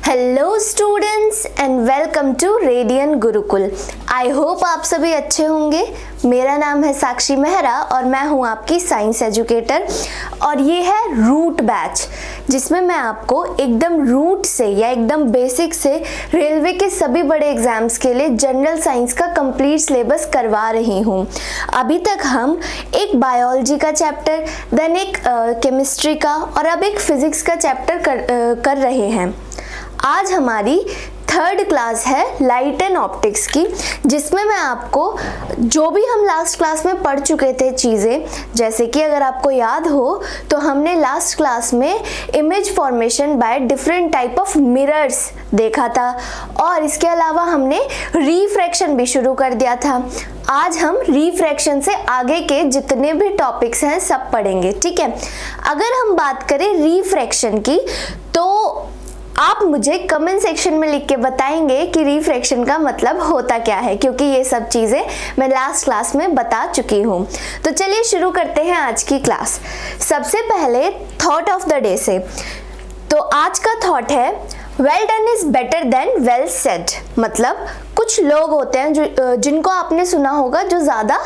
Hello students and welcome to radian Gurukul. I hope आप सभी अच्छे होंगे। मेरा नाम है साक्षी मेहरा और मैं हूं आपकी साइंस एजुकेटर और ये है रूट बैच, जिसमें मैं आपको एकदम रूट से या एकदम बेसिक से रेलवे के सभी बड़े एग्जाम्स के लिए जनरल साइंस का कंप्लीट सिलेबस करवा रही हूं। अभी तक हम एक बायोलॉजी का चैप्टर, देन एक केमिस्ट्री का और अब एक फिजिक्स का चैप्टर कर रहे हैं। आज हमारी थर्ड क्लास है लाइट एंड ऑप्टिक्स की, जिसमें मैं आपको जो भी हम लास्ट क्लास में पढ़ चुके थे चीज़ें, जैसे कि अगर आपको याद हो तो हमने लास्ट क्लास में image formation by different type of mirrors देखा था और इसके अलावा हमने रिफ्रैक्शन भी शुरू कर दिया था। आज हम रिफ्रैक्शन से आगे के जितने भी टॉपिक्स हैं सब पढ़ेंगे, ठीक है। अगर हम बात करें रिफ्रैक्शन की तो आप मुझे कमेंट सेक्शन में लिख के बताएंगे कि रिफ्रैक्शन का मतलब होता क्या है, क्योंकि ये सब चीज़ें मैं लास्ट क्लास में बता चुकी हूँ। तो चलिए शुरू करते हैं आज की क्लास। सबसे पहले थॉट ऑफ द डे से। तो आज का थॉट है well done is better than well said. मतलब कुछ लोग होते हैं जिनको आपने सुना होगा जो ज़्यादा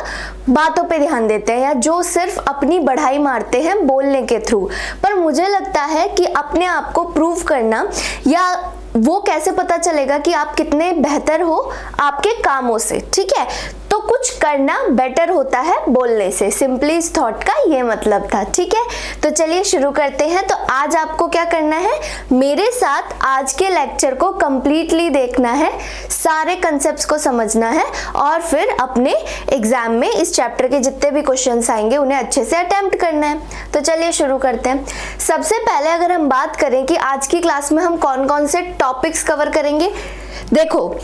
बातों पे ध्यान देते हैं या जो सिर्फ अपनी बढ़ाई मारते हैं बोलने के थ्रू, पर मुझे लगता है कि अपने आप को प्रूव करना या वो कैसे पता चलेगा कि आप कितने बेहतर हो आपके कामों से, ठीक है। तो कुछ करना बेटर होता है बोलने से। सिंपली इस थॉट का ये मतलब था, ठीक है। तो चलिए शुरू करते हैं। तो आज आपको क्या करना है, मेरे साथ आज के लेक्चर को कंप्लीटली देखना है, सारे कंसेप्ट्स को समझना है और फिर अपने एग्जाम में इस चैप्टर के जितने भी क्वेश्चंस आएंगे उन्हें अच्छे से अटेम्प्ट करना है। तो चलिए शुरू करते हैं। सबसे पहले अगर हम बात करें कि आज की क्लास में हम कौन कौन से टॉपिक्स कवर करेंगे, देखो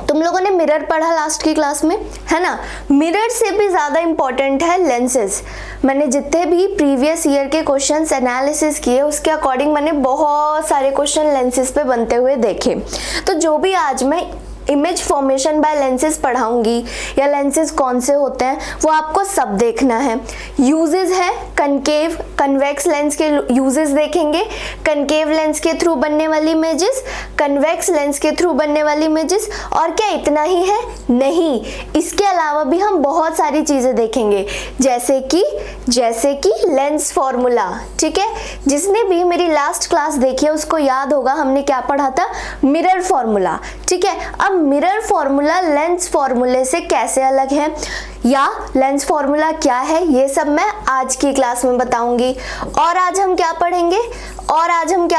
तुम लोगों ने मिरर पढ़ा लास्ट की क्लास में, है ना। मिरर से भी ज़्यादा इंपॉर्टेंट है लेंसेज। मैंने जितने भी प्रीवियस ईयर के क्वेश्चंस एनालिसिस किए उसके अकॉर्डिंग मैंने बहुत सारे क्वेश्चन लेंसेज पे बनते हुए देखे। तो जो भी आज मैं इमेज फॉर्मेशन बाय लेंसेज पढ़ाऊंगी या लेंसेज कौन से होते हैं वो आपको सब देखना है। यूजेस है कनकेव कन्वेक्स लेंस के यूजेस देखेंगे, कनकेव लेंस के थ्रू बनने वाली इमेजेस, कन्वेक्स लेंस के थ्रू बनने वाली इमेजेस। और क्या इतना ही है? नहीं, इसके अलावा भी हम बहुत सारी चीजें देखेंगे, जैसे कि लेंस फॉर्मूला, ठीक है। जिसने भी मेरी लास्ट क्लास देखी है उसको याद होगा हमने क्या पढ़ा था, मिरर फॉर्मूला, ठीक है। अब मिरर फॉर्मूला लेंस फॉर्मूले से कैसे अलग है या लेंस फॉर्मूला क्या है, ये सब मैं आज की क्लास में बताऊंगी। और आज हम क्या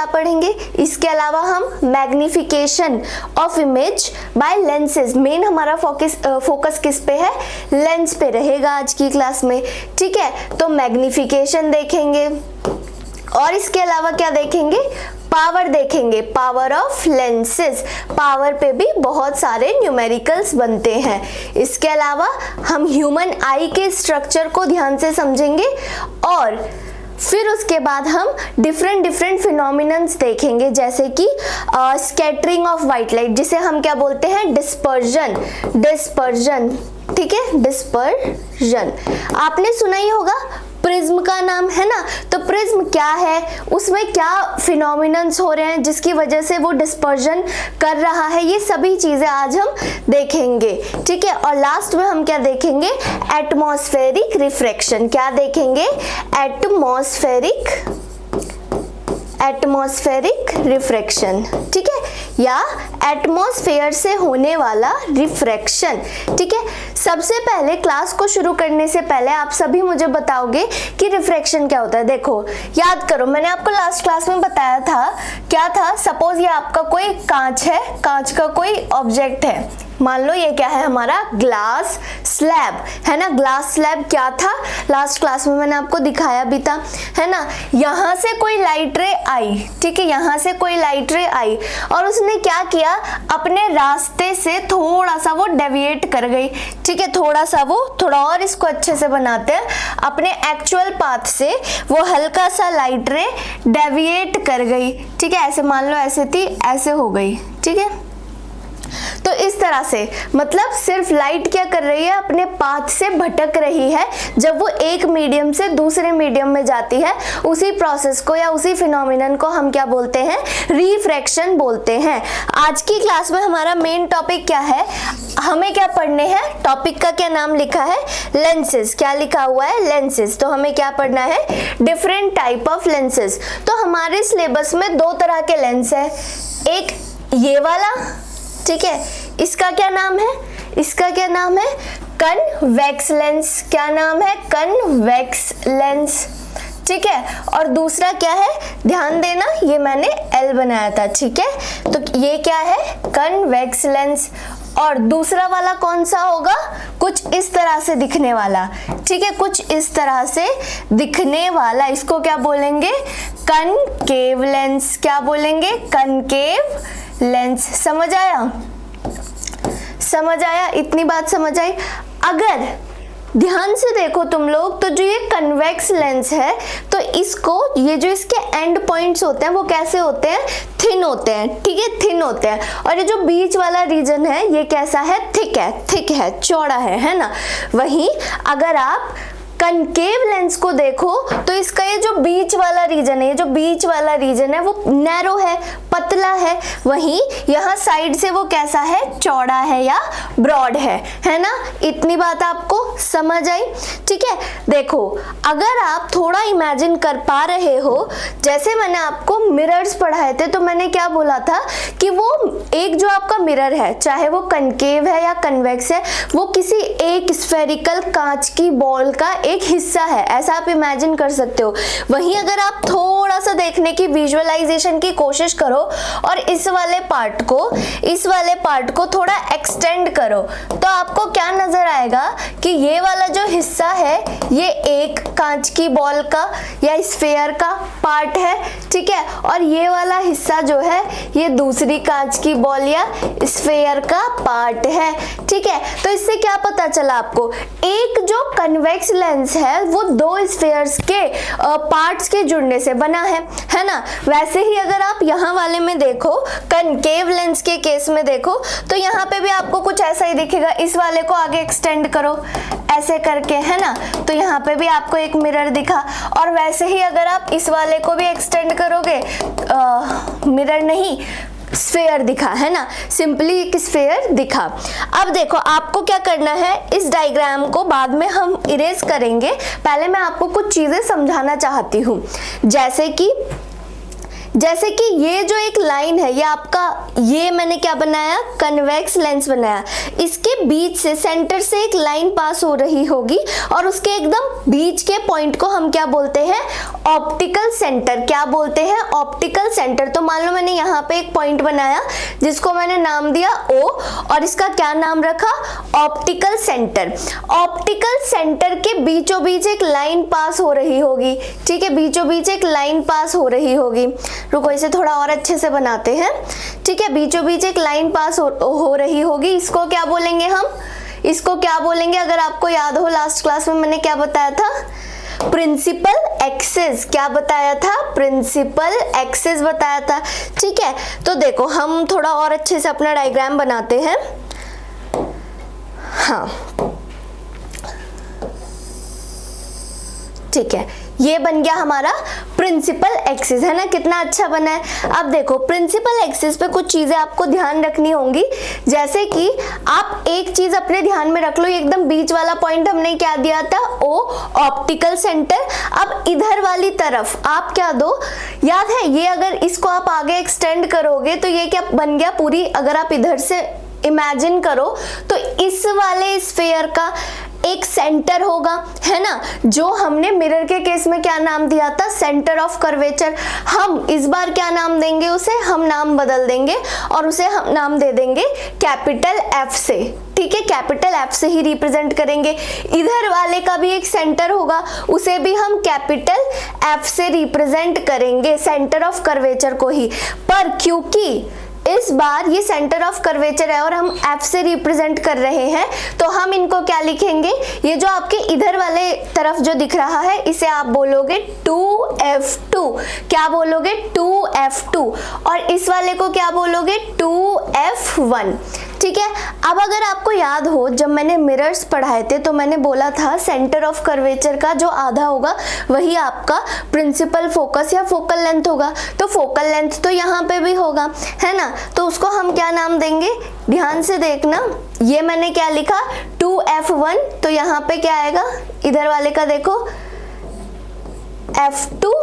पढ़ेंगे, इसके अलावा हम magnification of image by lenses, main हमारा फोकस किस पे है, लेंस पे रहेगा आज की क्लास में, ठीक है। तो मैग्निफिकेशन देखेंगे और इसके अलावा क्या देखेंगे, पावर देखेंगे, पावर ऑफ लेंसेज। पावर पे भी बहुत सारे न्यूमेरिकल्स बनते हैं। इसके अलावा हम ह्यूमन आई के स्ट्रक्चर को ध्यान से समझेंगे और फिर उसके बाद हम डिफरेंट फिनोमिनन्स देखेंगे, जैसे कि स्कैटरिंग ऑफ व्हाइट लाइट, जिसे हम क्या बोलते हैं, डिस्पर्जन, ठीक है, डिस्पर्जन। आपने सुना ही होगा प्रिज्म का नाम, है ना। तो प्रिज्म क्या है, उसमें क्या फिनोमिनन्स हो रहे हैं जिसकी वजह से वो डिस्पर्जन कर रहा है, ये सभी चीजें आज हम देखेंगे, ठीक है। और लास्ट में हम क्या देखेंगे, एटमॉस्फेरिक रिफ्रैक्शन। क्या देखेंगे, एटमॉस्फेरिक रिफ्रैक्शन, ठीक है, या एटमॉस्फेयर से होने वाला रिफ्रैक्शन, ठीक है। सबसे पहले क्लास को शुरू करने से पहले आप सभी मुझे बताओगे कि रिफ्रैक्शन क्या होता है। देखो याद करो, मैंने आपको लास्ट क्लास में बताया था, क्या था, सपोज ये आपका कोई कांच है, कांच का कोई ऑब्जेक्ट है, मान लो ये क्या है, हमारा ग्लास स्लैब, है ना। ग्लास स्लैब क्या था, लास्ट क्लास में मैंने आपको दिखाया भी था, है ना। यहाँ से कोई लाइट रे आई, ठीक है, यहाँ से कोई लाइट रे आई और उसने क्या किया, अपने रास्ते से थोड़ा सा वो डेविएट कर गई, ठीक है, थोड़ा और इसको अच्छे से बनाते हैं, अपने एक्चुअल पाथ से वो हल्का सा लाइट रे डेविएट कर गई, ठीक है। ऐसे मान लो ऐसे थी, ऐसे हो गई, ठीक है। तो इस तरह से मतलब सिर्फ लाइट क्या कर रही है, अपने पाथ से भटक रही है जब वो एक मीडियम से दूसरे मीडियम में जाती है। उसी प्रोसेस को या उसी फिनोमिनन को हम क्या बोलते हैं, रिफ्रैक्शन बोलते हैं। आज की क्लास में हमारा मेन टॉपिक क्या है, हमें क्या पढ़ने हैं, टॉपिक का क्या नाम लिखा है, लेंसेज। क्या लिखा हुआ है, लेंसेज। तो हमें क्या पढ़ना है, डिफरेंट टाइप ऑफ लेंसेज। तो हमारे सिलेबस में दो तरह के लेंस है, एक ये वाला, ठीक है, इसका क्या नाम है, इसका क्या नाम है, कन्वेक्स लेंस। क्या नाम है, कन्वेक्स लेंस, ठीक है। और दूसरा क्या है, ध्यान देना ये मैंने L बनाया था, ठीक है। तो ये क्या है, कन्वेक्स लेंस। और दूसरा वाला कौन सा होगा, कुछ इस तरह से दिखने वाला, ठीक है, कुछ इस तरह से दिखने वाला, इसको क्या बोलेंगे, कनकेव लेंस। क्या बोलेंगे, कनकेव लेंस। समझ आया, समझ आया, इतनी बात समझ आई। अगर ध्यान से देखो तुम लोग, तो जो ये कन्वेक्स लेंस है, तो इसको, ये जो इसके एंड पॉइंट्स होते हैं वो कैसे होते हैं, थिन होते हैं, ठीक है, थिन होते हैं। और ये जो बीच वाला रीजन है ये कैसा है, थिक है, थिक है, चौड़ा है ना। वहीं अगर आप कनकेव लेंस को देखो तो इसका ये जो बीच वाला रीजन है, ये जो बीच वाला रीजन है वो नैरो है, पतला है। वहीं यहाँ साइड से वो कैसा है, चौड़ा है या ब्रॉड है ना। इतनी बात आपको समझ आई, ठीक है। देखो अगर आप थोड़ा इमेजिन कर पा रहे हो, जैसे मैंने आपको मिरर्स पढ़ाए थे, तो मैंने क्या बोला था कि वो एक जो आपका मिरर है, चाहे वो कनकेव है या कन्वेक्स है, वो किसी एक स्फेरिकल कांच की बॉल का एक हिस्सा है, ऐसा आप इमेजिन कर सकते हो। वहीं अगर आप थोड़ा सा देखने की, विजुअलाइजेशन की कोशिश करो और इस वाले पार्ट को थोड़ा एक्सटेंड करो, तो आपको क्या नजर आएगा कि ये वाला जो हिस्सा है ये एक कांच की बॉल का या स्फेयर का पार्ट है, ठीक है। और ये वाला हिस्सा जो है ये दूसरी कांच की बॉल या स्फेयर का पार्ट है, ठीक है। तो इससे क्या पता चला आपको, एक जो कन्वेक्स लेंस है वो दो स्फेयर्स के पार्ट्स के जुड़ने से बना है ना। वैसे ही अगर आप यहाँ वाले में देखो, कनकेव लेंस के केस में देखो, तो यहाँ पे भी आपको कुछ ऐसा ही दिखेगा। इस वाले को आगे एक्सटेंड करो ऐसे करके, है ना, तो यहाँ पे भी आपको एक मिरर दिखा। और वैसे ही अगर आप इस वाले को भी एक्सटेंड करोगे, मिरर नहीं, स्फेयर दिखा, है ना, सिंपली एक स्फेयर दिखा। अब देखो आपको क्या करना है, इस डायग्राम को बाद में हम इरेज करेंगे, पहले मैं आपको कुछ चीजें समझाना चाहती हूँ। जैसे कि ये जो एक लाइन है, ये आपका, ये मैंने क्या बनाया, कन्वेक्स लेंस बनाया। इसके बीच से, सेंटर से एक लाइन पास हो रही होगी और उसके एकदम बीच के पॉइंट को हम क्या बोलते हैं, ऑप्टिकल सेंटर। क्या बोलते हैं, ऑप्टिकल सेंटर। तो मान लो मैंने यहाँ पे एक पॉइंट बनाया जिसको मैंने नाम दिया O, और इसका क्या नाम रखा, ऑप्टिकल सेंटर। ऑप्टिकल सेंटर के बीचों बीच एक लाइन पास हो रही होगी, ठीक है, बीचों बीच एक लाइन पास हो रही होगी। रुको इसे थोड़ा और अच्छे से बनाते हैं, ठीक है। बीचों बीच एक लाइन पास हो रही होगी, इसको क्या बोलेंगे हम, इसको क्या बोलेंगे, अगर आपको याद हो लास्ट क्लास में मैंने क्या बताया था, प्रिंसिपल एक्सिस। क्या बताया था, प्रिंसिपल एक्सिस बताया था, ठीक है। तो देखो हम थोड़ा और अच्छे से अपना डायग्राम बनाते हैं। हाँ ठीक है, ये बन गया हमारा प्रिंसिपल एक्सिस, है ना, कितना अच्छा बना है। अब देखो प्रिंसिपल एक्सिस पे कुछ चीजें आपको ध्यान रखनी होंगी, जैसे कि आप एक चीज अपने ध्यान में रख लो, ये एकदम बीच वाला पॉइंट हमने क्या दिया था, O, ऑप्टिकल सेंटर। अब इधर वाली तरफ आप क्या दो, याद है, ये अगर इसको आप आगे एक्सटेंड करोगे तो ये क्या बन गया पूरी, अगर आप इधर से इमेजिन करो तो इस वाले स्फेयर का एक सेंटर होगा, है ना, जो हमने मिरर के केस में क्या नाम दिया था, सेंटर ऑफ कर्वेचर। हम इस बार क्या नाम देंगे उसे, हम नाम बदल देंगे और उसे हम नाम दे देंगे कैपिटल F से, ठीक है, कैपिटल F से ही रिप्रेजेंट करेंगे। इधर वाले का भी एक सेंटर होगा, उसे भी हम कैपिटल F से रिप्रेजेंट करेंगे, सेंटर ऑफ कर्वेचर को ही। पर क्योंकि इस बार ये सेंटर ऑफ कर्वेचर है और हम F से रिप्रेजेंट कर रहे हैं, तो हम इनको क्या लिखेंगे, ये जो आपके इधर वाले तरफ जो दिख रहा है इसे आप बोलोगे 2F2। क्या बोलोगे, 2F2। और इस वाले को क्या बोलोगे, 2F1। ठीक है। अब अगर आपको याद हो, जब मैंने मिरर्स पढ़ाए थे तो मैंने बोला था सेंटर ऑफ कर्वेचर का जो आधा होगा वही आपका प्रिंसिपल फोकस या फोकल लेंथ होगा। तो फोकल लेंथ तो यहाँ पे भी होगा, है ना। तो उसको हम क्या नाम देंगे, ध्यान से देखना, ये मैंने क्या लिखा 2F1, तो यहाँ पे क्या आएगा, इधर वाले का देखो F2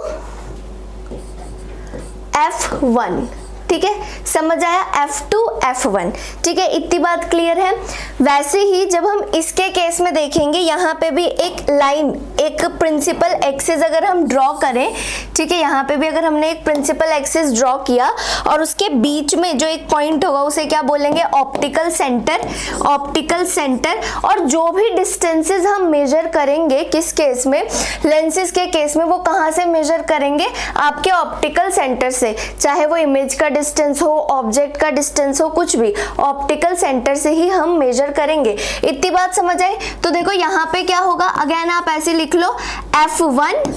F1। ठीक है, समझ आया, F2 F1। ठीक है, इतनी बात क्लियर है। वैसे ही जब हम इसके केस में देखेंगे, यहाँ पे भी एक लाइन, एक प्रिंसिपल एक्सिस अगर हम ड्रॉ करें, ठीक है, यहाँ पे भी अगर हमने एक प्रिंसिपल एक्सिस ड्रॉ किया और उसके बीच में जो एक पॉइंट होगा उसे क्या बोलेंगे, ऑप्टिकल सेंटर। Optical centre. और जो भी डिस्टेंसेस हम मेजर करेंगे, किस केस में, लेंसेज के केस में, वो कहाँ से मेजर करेंगे, आपके ऑप्टिकल सेंटर से। चाहे वो इमेज का डिस्टेंस हो, ऑब्जेक्ट का डिस्टेंस हो, कुछ भी ऑप्टिकल सेंटर से ही हम मेजर करेंगे। इतनी बात समझ आई। तो देखो यहाँ पे क्या होगा, अगेन आप ऐसे लिख लो F1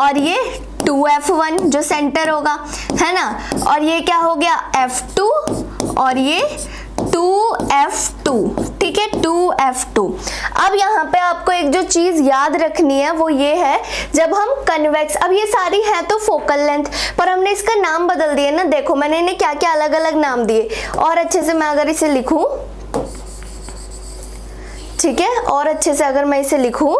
और ये 2F1 जो सेंटर होगा, है ना। और ये क्या हो गया F2 और ये 2F2। ठीक है, 2F2। अब यहाँ पे आपको एक जो चीज याद रखनी है वो ये है, जब हम कन्वेक्स, अब ये सारी है तो फोकल लेंथ, पर हमने इसका नाम बदल दिया ना। देखो मैंने इन्हें क्या क्या अलग अलग नाम दिए, और अच्छे से मैं अगर इसे लिखूं, ठीक है, और अच्छे से अगर मैं इसे लिखूं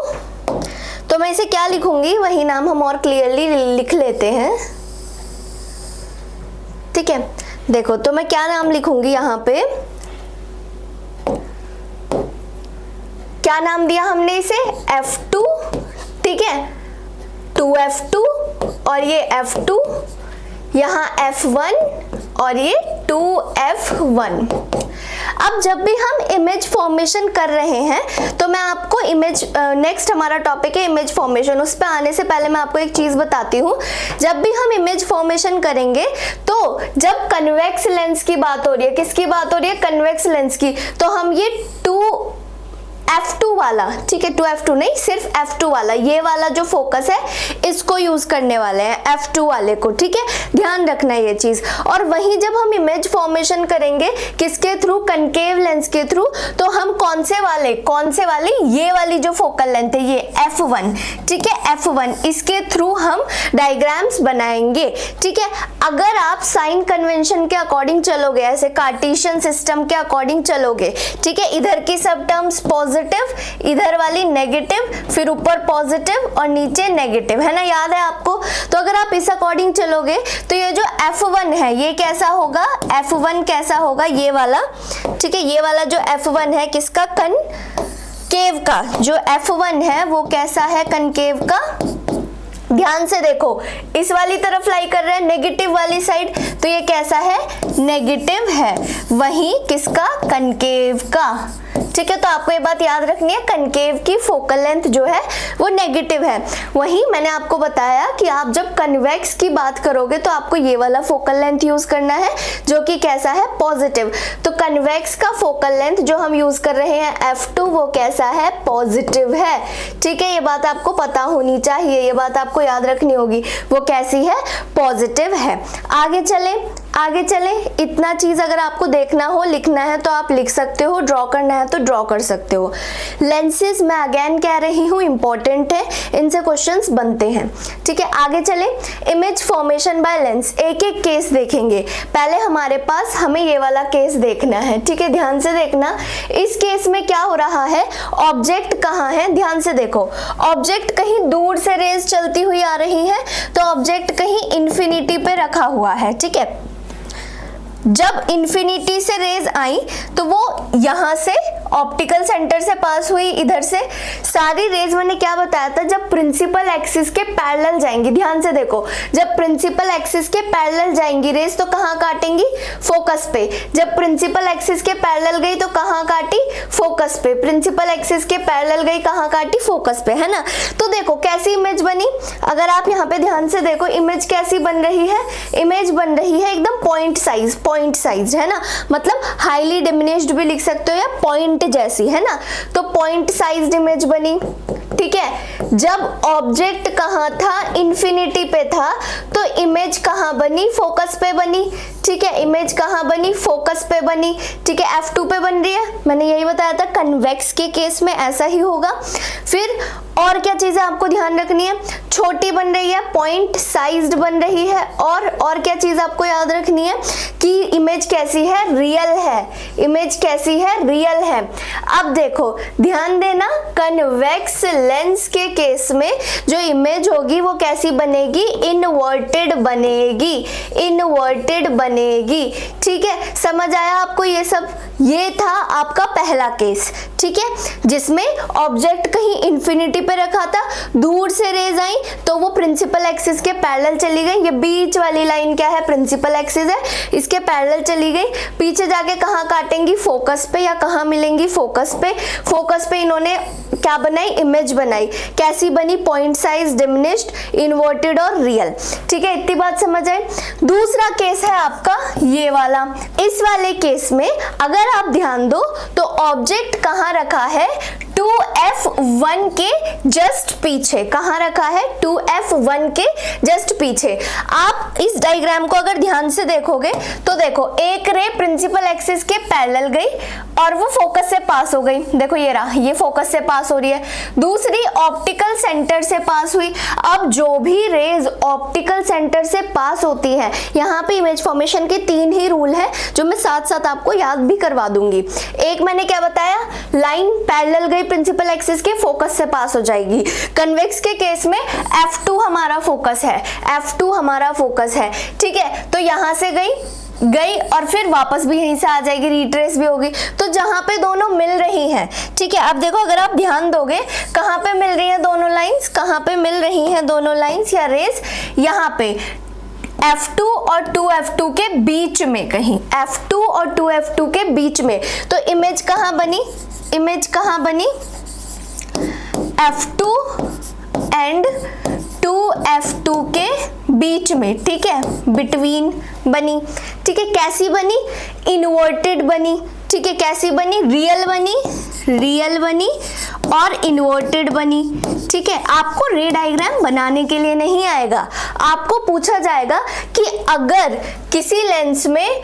तो मैं इसे क्या लिखूंगी, वही नाम हम और क्लियरली लिख लेते हैं। ठीक है, देखो तो मैं क्या नाम लिखूंगी, यहाँ पे क्या नाम दिया हमने इसे, F2। ठीक है, 2F2 और ये F2, यहाँ F1 और ये 2F1। अब जब भी हम इमेज फॉर्मेशन कर रहे हैं तो मैं आपको इमेज, नेक्स्ट हमारा टॉपिक है इमेज फॉर्मेशन, उस पर आने से पहले मैं आपको एक चीज बताती हूँ। जब भी हम इमेज फॉर्मेशन करेंगे तो जब कन्वेक्स लेंस की बात हो रही है, किसकी बात हो रही है, कन्वेक्स लेंस की, तो हम ये 2F2 वाला, ठीक है, 2F2 नहीं, सिर्फ F2 वाला, ये वाला जो फोकस है इसको यूज करने वाले हैं, F2 वाले को। ठीक है, ध्यान रखना ये चीज। और वहीं जब हम इमेज फॉर्मेशन करेंगे किसके थ्रू, कनकेव लेंस के थ्रू, तो हम कौन से वाले, ये वाली जो फोकल लेंथ है ये F1, ठीक है, F1, इसके थ्रू हम डायग्राम्स बनाएंगे। ठीक है, अगर आप साइन कन्वेंशन के अकॉर्डिंग चलोगे, ऐसे कार्टेशियन सिस्टम के अकॉर्डिंग चलोगे, ठीक है, इधर की सब टर्म्स पॉजिटिव, इधर वाली नेगेटिव, फिर ऊपर पॉजिटिव और नीचे नेगेटिव, है ना, याद है आपको। तो अगर आप इस अकॉर्डिंग चलोगे तो ये जो F1 है ये कैसा होगा, F1 कैसा होगा, ये वाला, ठीक है, ये वाला जो F1 है किसका, कनकेव का, जो F1 है वो कैसा है, कनकेव का। ध्यान से देखो, इस वाली तरफ लाई कर रहा है, नेगेटिव वाली साइड, तो ये कैसा है, नेगेटिव है, वहीं किसका, कनकेव का। ठीक है, तो आपको ये बात याद रखनी है, कनकेव की फोकल लेंथ जो है वो नेगेटिव है। वहीं मैंने आपको बताया कि आप जब कन्वेक्स की बात करोगे तो आपको ये वाला फोकल लेंथ यूज करना है जो कि कैसा है, पॉजिटिव। तो कन्वेक्स का फोकल लेंथ जो हम यूज कर रहे हैं F2 वो कैसा है, पॉजिटिव है। ठीक है, ये बात आपको पता होनी चाहिए, ये बात आपको याद रखनी होगी, वो कैसी है, पॉजिटिव है। आगे चले, इतना चीज अगर आपको देखना हो, लिखना है तो आप लिख सकते हो, ड्रॉ करना है तो ड्रॉ कर सकते हो। लेंसेज मैं अगेन कह रही हूँ इंपॉर्टेंट है, इनसे क्वेश्चंस बनते हैं। ठीक है, आगे चले, इमेज फॉर्मेशन बाय लेंस, एक एक केस देखेंगे। पहले हमारे पास, हमें ये वाला केस देखना है। ठीक है, ध्यान से देखना, इस केस में क्या हो रहा है, ऑब्जेक्ट कहाँ है, ध्यान से देखो, ऑब्जेक्ट कहीं दूर से रेज चलती हुई आ रही है, तो ऑब्जेक्ट कहीं इंफिनिटी पे रखा हुआ है। ठीक है, जब इंफिनिटी से रेज आई तो वो यहां से ऑप्टिकल सेंटर से पास हुई, इधर से सारी रेज, मैंने क्या बताया था, जब प्रिंसिपल एक्सिस के पैरेलल जाएंगी, ध्यान से देखो, जब प्रिंसिपल एक्सिस के पैरेलल जाएंगी रेज तो कहाँ काटेंगी, फोकस पे। जब प्रिंसिपल एक्सिस के पैरेलल गई तो कहाँ काटी, फोकस पे। प्रिंसिपल एक्सिस के पैरेलल गई कहाँ काटी, फोकस पे, है ना। तो देखो कैसी इमेज बनी, अगर आप यहाँ पे ध्यान से देखो इमेज कैसी बन रही है, इमेज बन रही है एकदम पॉइंट साइज, है ना, मतलब हाईली डिमिनिश्ड भी लिख सकते हो या पॉइंट जैसी, है ना। तो पॉइंट साइज इमेज बनी, ठीक है। जब ऑब्जेक्ट कहाँ था, इन्फिनिटी पे था, तो इमेज कहाँ बनी, फोकस पे बनी, ठीक है। इमेज कहाँ बनी, फोकस पे बनी, ठीक है। F2 पे बन रही है, मैंने यही बताया था कन्वेक्स के केस में ऐसा ही होगा। फिर और क्या चीजें आपको ध्यान रखनी है, छोटी बन रही है, पॉइंट साइज्ड बन रही है, और क्या चीज आपको याद रखनी है कि इमेज कैसी है, रियल है, इमेज कैसी है, रियल है। अब देखो ध्यान देना, कन्वेक्स लेंस के केस में जो इमेज होगी वो कैसी बनेगी, इनवर्टेड बनेगी, इनवर्टेड बनेगी, ठीक है। समझ आया आपको ये सब, ये था आपका पहला केस, ठीक है, जिसमें ऑब्जेक्ट कहीं इन्फिनिटी पे रखा था, दूर से रेज आई तो वो प्रिंसिपल एक्सिस के पैरेलल चली गई, ये बीच वाली लाइन क्या है, प्रिंसिपल एक्सिस है, इसके पैरेलल चली गई, पीछे जाके कहाँ काटेंगी, फोकस पे, या कहाँ मिलेंगी, फोकस पे। फोकस पे इन्होंने क्या बनाई, इमेज बनाई, कैसी बनी, पॉइंट साइज, डिमिनिश्ड, इन्वर्टेड और रियल, ठीक है। इतनी बात समझ आए। दूसरा केस है आपका ये वाला, इस वाले केस में अगर आप ध्यान दो तो ऑब्जेक्ट कहाँ रखा है, 2F1 के जस्ट पीछे, कहाँ रखा है, 2F1 के जस्ट पीछे। आप इस डायग्राम को अगर ध्यान से देखोगे तो देखो एक रे प्रिंसिपल एक्सिस के पैरेलल गई और वो फोकस से पास हो गई, देखो ये रहा, ये फोकस से पास हो रही है। दूसरी ऑप्टिकल सेंटर से पास हुई। अब जो भी रेज ऑप्टिकल सेंटर से पास होती है, यहाँ पे इमेज फॉर्मेशन के 3 ही रूल है जो मैं साथ साथ आपको याद भी करवा दूंगी। एक मैंने क्या बताया, लाइन पैरेलल गई प्रिंसिपल एक्सिस के, फोकस से पास हो जाएगी। कन्वेक्स के केस में F2 हमारा फोकस है, F2 हमारा फोकस है, ठीक है। तो यहां से गई और फिर वापस भी यहीं से आ जाएगी, रिट्रेस भी होगी, तो जहां पे दोनों मिल रही हैं, ठीक है। अब देखो अगर आप ध्यान दोगे कहां पे मिल रही हैं दोनों लाइंस, कहां पे मिल रही हैं दोनों लाइंस या रेस, यहाँ पे F2 और 2F2 के बीच में, कहीं F2 और 2F2 के बीच में। तो इमेज कहाँ बनी, इमेज कहाँ बनी, F2 एंड 2F2 के बीच में, ठीक है, बिटवीन बनी, ठीक है। कैसी बनी, इन्वर्टेड बनी, ठीक है। कैसी बनी, रियल बनी, रियल बनी और इन्वर्टेड बनी, ठीक है। आपको रे डायग्राम बनाने के लिए नहीं आएगा, आपको पूछा जाएगा कि अगर किसी लेंस में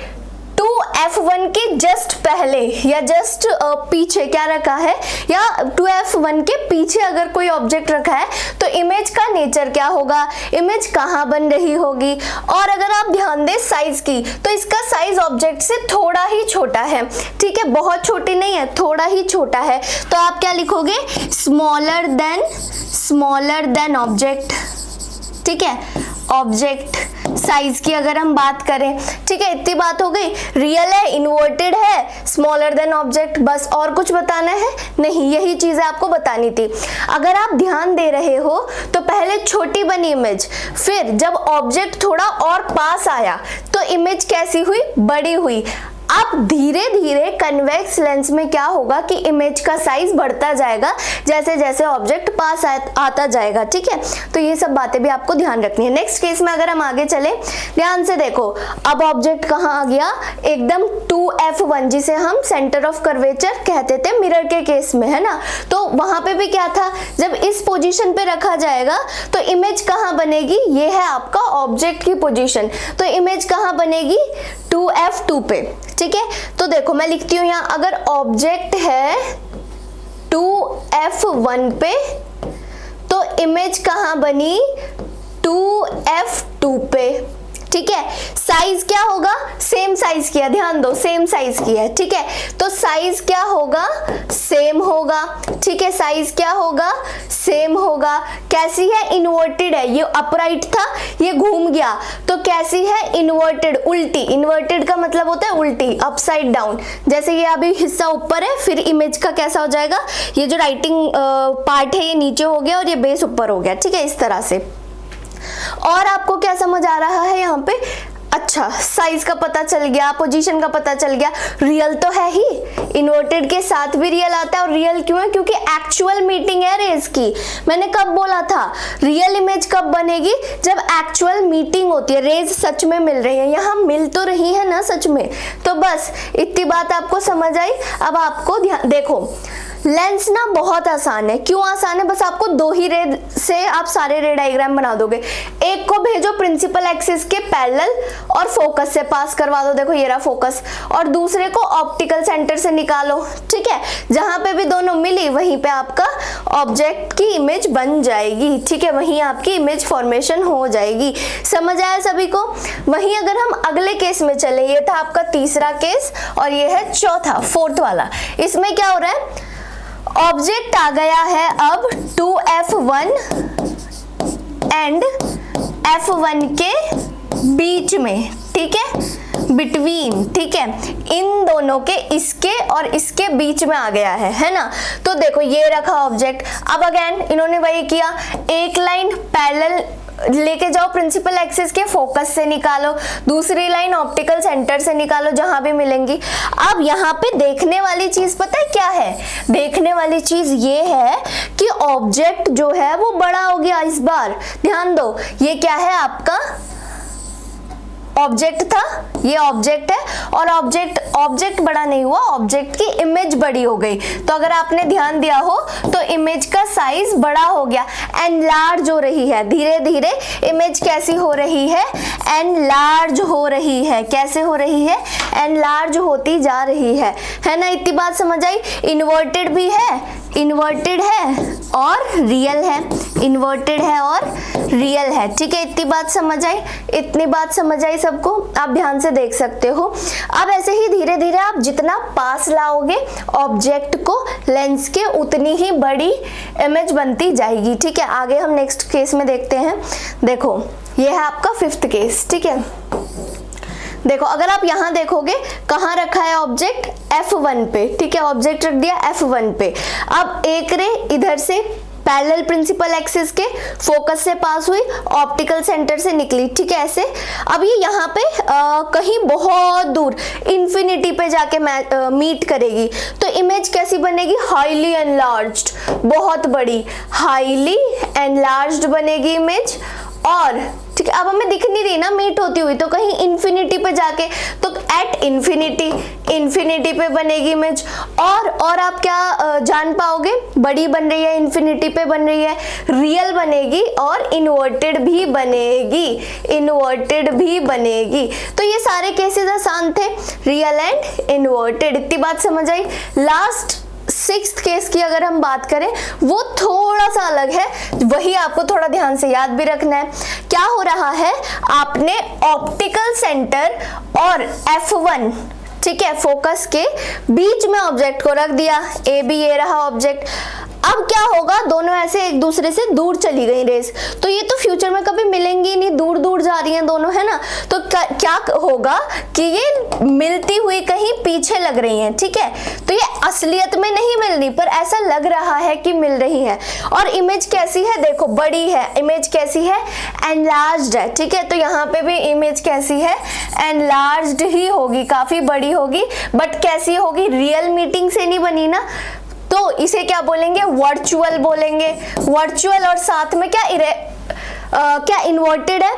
2F1 के जस्ट पहले या जस्ट पीछे क्या रखा है, या 2F1 के पीछे अगर कोई ऑब्जेक्ट रखा है तो इमेज का नेचर क्या होगा, इमेज कहाँ बन रही होगी। और अगर आप ध्यान दें साइज की, तो इसका साइज ऑब्जेक्ट से थोड़ा ही छोटा है, ठीक है, बहुत छोटी नहीं है, थोड़ा ही छोटा है। तो आप क्या लिखोगे, स्मॉलर देन ऑब्जेक्ट, ठीक है, ऑब्जेक्ट साइज की अगर हम बात करें, ठीक है। इतनी बात हो गई, रियल है, इन्वर्टेड है, स्मॉलर देन ऑब्जेक्ट, बस और कुछ बताना है नहीं, यही चीजें आपको बतानी थी। अगर आप ध्यान दे रहे हो तो पहले छोटी बनी इमेज, फिर जब ऑब्जेक्ट थोड़ा और पास आया तो इमेज कैसी हुई, बड़ी हुई। अब धीरे धीरे कन्वेक्स लेंस में क्या होगा कि इमेज का साइज बढ़ता जाएगा जैसे जैसे ऑब्जेक्ट पास आता जाएगा, ठीक है। तो ये सब बातें भी आपको ध्यान रखनी है। नेक्स्ट केस में अगर हम आगे चले, ध्यान से देखो, अब ऑब्जेक्ट कहाँ आ गया, एकदम 2F1 जिसे हम सेंटर ऑफ कर्वेचर कहते थे मिरर के केस में, है ना। तो वहां पे भी क्या था, जब इस पोजीशन पे रखा जाएगा तो इमेज कहाँ बनेगी, ये है आपका ऑब्जेक्ट की पोजीशन, तो इमेज कहाँ बनेगी, 2F2 पे, ठीक है। तो देखो मैं लिखती हूं यहां, अगर ऑब्जेक्ट है 2F1 पे तो इमेज कहां बनी, 2F2 पे, ठीक है। साइज क्या होगा, सेम साइज किया, ध्यान दो सेम साइज की है, ठीक है। तो साइज क्या होगा, सेम होगा, ठीक है। साइज क्या होगा, सेम होगा। कैसी है, इन्वर्टेड है, ये अपराइट था, ये घूम गया, तो कैसी है, इन्वर्टेड, उल्टी। इन्वर्टेड का मतलब होता है उल्टी, अपसाइड डाउन। जैसे ये अभी हिस्सा ऊपर है, फिर इमेज का कैसा हो जाएगा, ये जो राइटिंग पार्ट है ये नीचे हो गया और ये बेस ऊपर हो गया, ठीक है, इस तरह से। और आपको क्या समझ आ रहा है यहाँ पे, अच्छा, साइज का पता चल गया, पोजीशन का पता चल गया, रियल तो है ही, इन्वर्टेड के साथ भी रियल आता है। और रियल क्यों है? क्योंकि एक्चुअल मीटिंग है रेज की। मैंने कब बोला था रियल इमेज कब बनेगी? जब एक्चुअल मीटिंग होती है, रेज सच में मिल रही है, यहाँ मिल तो रही है ना सच में। तो बस इतनी बात आपको समझ आई। अब आपको ध्यान देखो, लेंस ना बहुत आसान है। क्यों आसान है? बस आपको दो ही रे से आप सारे रे डायग्राम बना दोगे। एक को भेजो प्रिंसिपल एक्सिस के पैरेलल और फोकस से पास करवा दो, देखो ये रहा फोकस, और दूसरे को ऑप्टिकल सेंटर से निकालो, ठीक है। जहां पे भी दोनों मिली वहीं पे आपका ऑब्जेक्ट की इमेज बन जाएगी, ठीक है, वहीं आपकी इमेज फॉर्मेशन हो जाएगी। समझ आया सभी को? वहीं अगर हम अगले केस में चले, ये था आपका तीसरा केस और ये है चौथा, फोर्थ वाला। इसमें क्या हो रहा है? ऑब्जेक्ट आ गया है अब 2F1 एंड F1 के बीच में, ठीक है, बिटवीन, ठीक है, इन दोनों के, इसके और इसके बीच में आ गया है ना। तो देखो ये रखा ऑब्जेक्ट। अब अगेन इन्होंने वही किया, एक लाइन पैरेलल लेके जाओ प्रिंसिपल एक्सिस के, फोकस से निकालो, दूसरी लाइन ऑप्टिकल सेंटर से निकालो जहां भी मिलेंगी। अब यहाँ पे देखने वाली चीज पता है क्या है? देखने वाली चीज ये है कि ऑब्जेक्ट जो है वो बड़ा हो गया इस बार। ध्यान दो, ये क्या है आपका ऑब्जेक्ट था, ये ऑब्जेक्ट है, और ऑब्जेक्ट बड़ा नहीं हुआ, ऑब्जेक्ट की इमेज बड़ी हो गई। तो अगर आपने ध्यान दिया हो तो इमेज का साइज बड़ा हो गया, एनलार्ज हो रही है, धीरे धीरे इमेज कैसी हो रही है? एनलार्ज हो रही है। कैसे हो रही है? एनलार्ज होती जा रही है ना। इतनी बात समझ आई? इन्वर्टेड भी है, इन्वर्टेड है और रियल है, इन्वर्टेड है और रियल है, ठीक है। इतनी बात समझ आई? इतनी बात समझ आई सबको? आप ध्यान से देख सकते हो। अब ऐसे ही धीरे धीरे आप जितना पास लाओगे ऑब्जेक्ट को लेंस के, उतनी ही बड़ी इमेज बनती जाएगी, ठीक है। आगे हम नेक्स्ट केस में देखते हैं। देखो ये है आपका फिफ्थ केस, ठीक है। देखो अगर आप यहां देखोगे कहां रखा है ऑब्जेक्ट? F1 पे, ठीक है, ऑब्जेक्ट रख दिया F1 पे। अब एक रे इधर से पैरेलल प्रिंसिपल एक्सिस के फोकस से पास हुई, ऑप्टिकल सेंटर से निकली, ठीक है, ऐसे। अब ये यहाँ पे कहीं बहुत दूर इन्फिनिटी पे जाके मीट करेगी, तो इमेज कैसी बनेगी? हाईली एनलार्ज्ड, बहुत बड़ी, हाईली एनलार्ज्ड बनेगी इमेज। और ठीक है, अब हमें दिख नहीं रही ना मीट होती हुई, तो कहीं इन्फिनिटी पे जाके, तो एट इन्फिनिटी पे बनेगी इमेज। और आप क्या जान पाओगे? बड़ी बन रही है, इन्फिनिटी पे बन रही है, रियल बनेगी और इन्वर्टेड भी बनेगी, इन्वर्टेड भी बनेगी। तो ये सारे केसेस आसान थे, रियल एंड इन्वर्टेड। इतनी बात समझ आई? लास्ट सिक्स्थ केस की अगर हम बात करें, वो थोड़ा सा अलग है, वही आपको थोड़ा ध्यान से याद भी रखना है। क्या हो रहा है? आपने ऑप्टिकल सेंटर और F1, ठीक है, फोकस के बीच में ऑब्जेक्ट को रख दिया, ए बी, ये रहा ऑब्जेक्ट। अब क्या होगा? दोनों ऐसे एक दूसरे से दूर चली गई रेस, तो ये तो फ्यूचर में कभी मिलेंगी नहीं, दूर दूर जा रही हैं दोनों, है ना। तो क्या होगा कि ये मिलती हुई कहीं पीछे लग रही हैं, ठीक है। तो ये असलियत में नहीं मिल रही, पर ऐसा लग रहा है कि मिल रही है। और इमेज कैसी है? देखो बड़ी है, इमेज कैसी है? एनलार्ज्ड है, ठीक है। तो यहाँ पे भी इमेज कैसी है? एनलार्ज्ड ही होगी, काफी बड़ी होगी, बट कैसी होगी? रियल मीटिंग से नहीं बनी ना, तो इसे क्या बोलेंगे? वर्चुअल बोलेंगे। वर्चुअल और साथ में क्या क्या इन्वर्टेड है?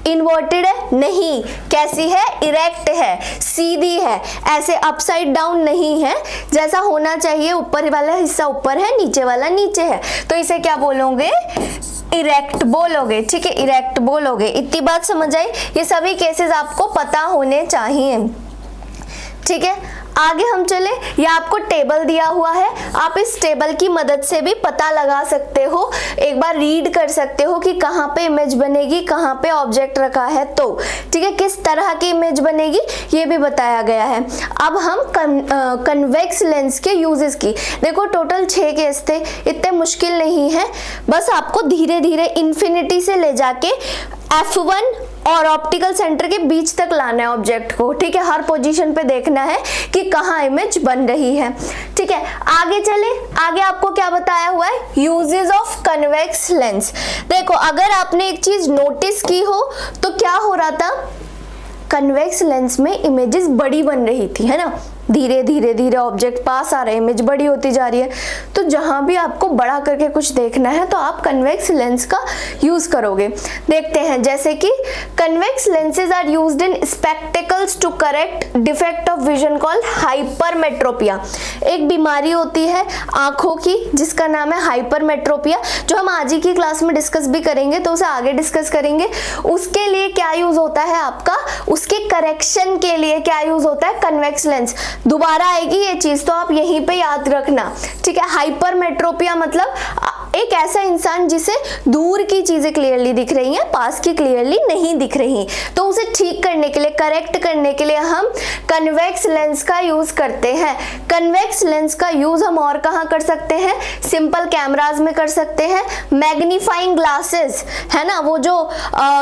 इन्वर्टेड है नहीं, कैसी है? इरेक्ट है, सीधी है, ऐसे अपसाइड डाउन नहीं है, जैसा होना चाहिए, ऊपर वाला हिस्सा ऊपर है, नीचे वाला नीचे है, तो इसे क्या बोलोगे? इरेक्ट बोलोगे, ठीक है, इरेक्ट बोलोगे। इतनी बात समझ आई? ये सभी केसेस आपको पता होने चाहिए, ठीक है। आगे हम चले, ये आपको टेबल दिया हुआ है, आप इस टेबल की मदद से भी पता लगा सकते हो, एक बार रीड कर सकते हो कि कहाँ पे इमेज बनेगी, कहाँ पे ऑब्जेक्ट रखा है, तो ठीक है, किस तरह की इमेज बनेगी ये भी बताया गया है। अब हम कन्वेक्स लेंस के यूजेस की, देखो टोटल 6 केस थे, इतने मुश्किल नहीं है, बस आपको धीरे धीरे इन्फिनिटी से ले जाके F1 और ऑप्टिकल सेंटर के बीच तक लाना है ऑब्जेक्ट को, ठीक है। हर पोजीशन पे देखना है कि कहाँ इमेज बन रही है, ठीक है। आगे चले, आगे आपको क्या बताया हुआ है? Uses of convex lens. देखो अगर आपने एक चीज नोटिस की हो तो क्या हो रहा था? कन्वेक्स लेंस में इमेजेस बड़ी बन रही थी, है ना, धीरे धीरे धीरे ऑब्जेक्ट पास आ रहे हैं, इमेज बड़ी होती जा रही है। तो जहां भी आपको बड़ा करके कुछ देखना है तो आप कन्वेक्स लेंस का यूज करोगे। देखते हैं, जैसे कि convex lenses are used in spectacles to correct defect of vision called hypermetropia. एक बीमारी होती है आंखों की जिसका नाम है हाइपरमेट्रोपिया, जो हम आज ही की क्लास में डिस्कस भी करेंगे, तो उसे आगे डिस्कस करेंगे। उसके लिए क्या यूज होता है आपका, उसके करेक्शन के लिए क्या यूज होता है, कन्वेक्स लेंस। दोबारा आएगी ये चीज तो आप यहीं पे याद रखना, ठीक है। हाइपरमेट्रोपिया मतलब एक ऐसा इंसान जिसे दूर की चीजें क्लियरली दिख रही हैं, पास की क्लियरली नहीं दिख रही, तो उसे ठीक करने के लिए, करेक्ट करने के लिए हम कन्वेक्स लेंस का यूज करते हैं। कन्वेक्स लेंस का यूज हम और कहाँ कर सकते हैं, सिंपल कैमराज में कर सकते हैं, मैग्नीफाइंग ग्लासेस, है ना, वो जो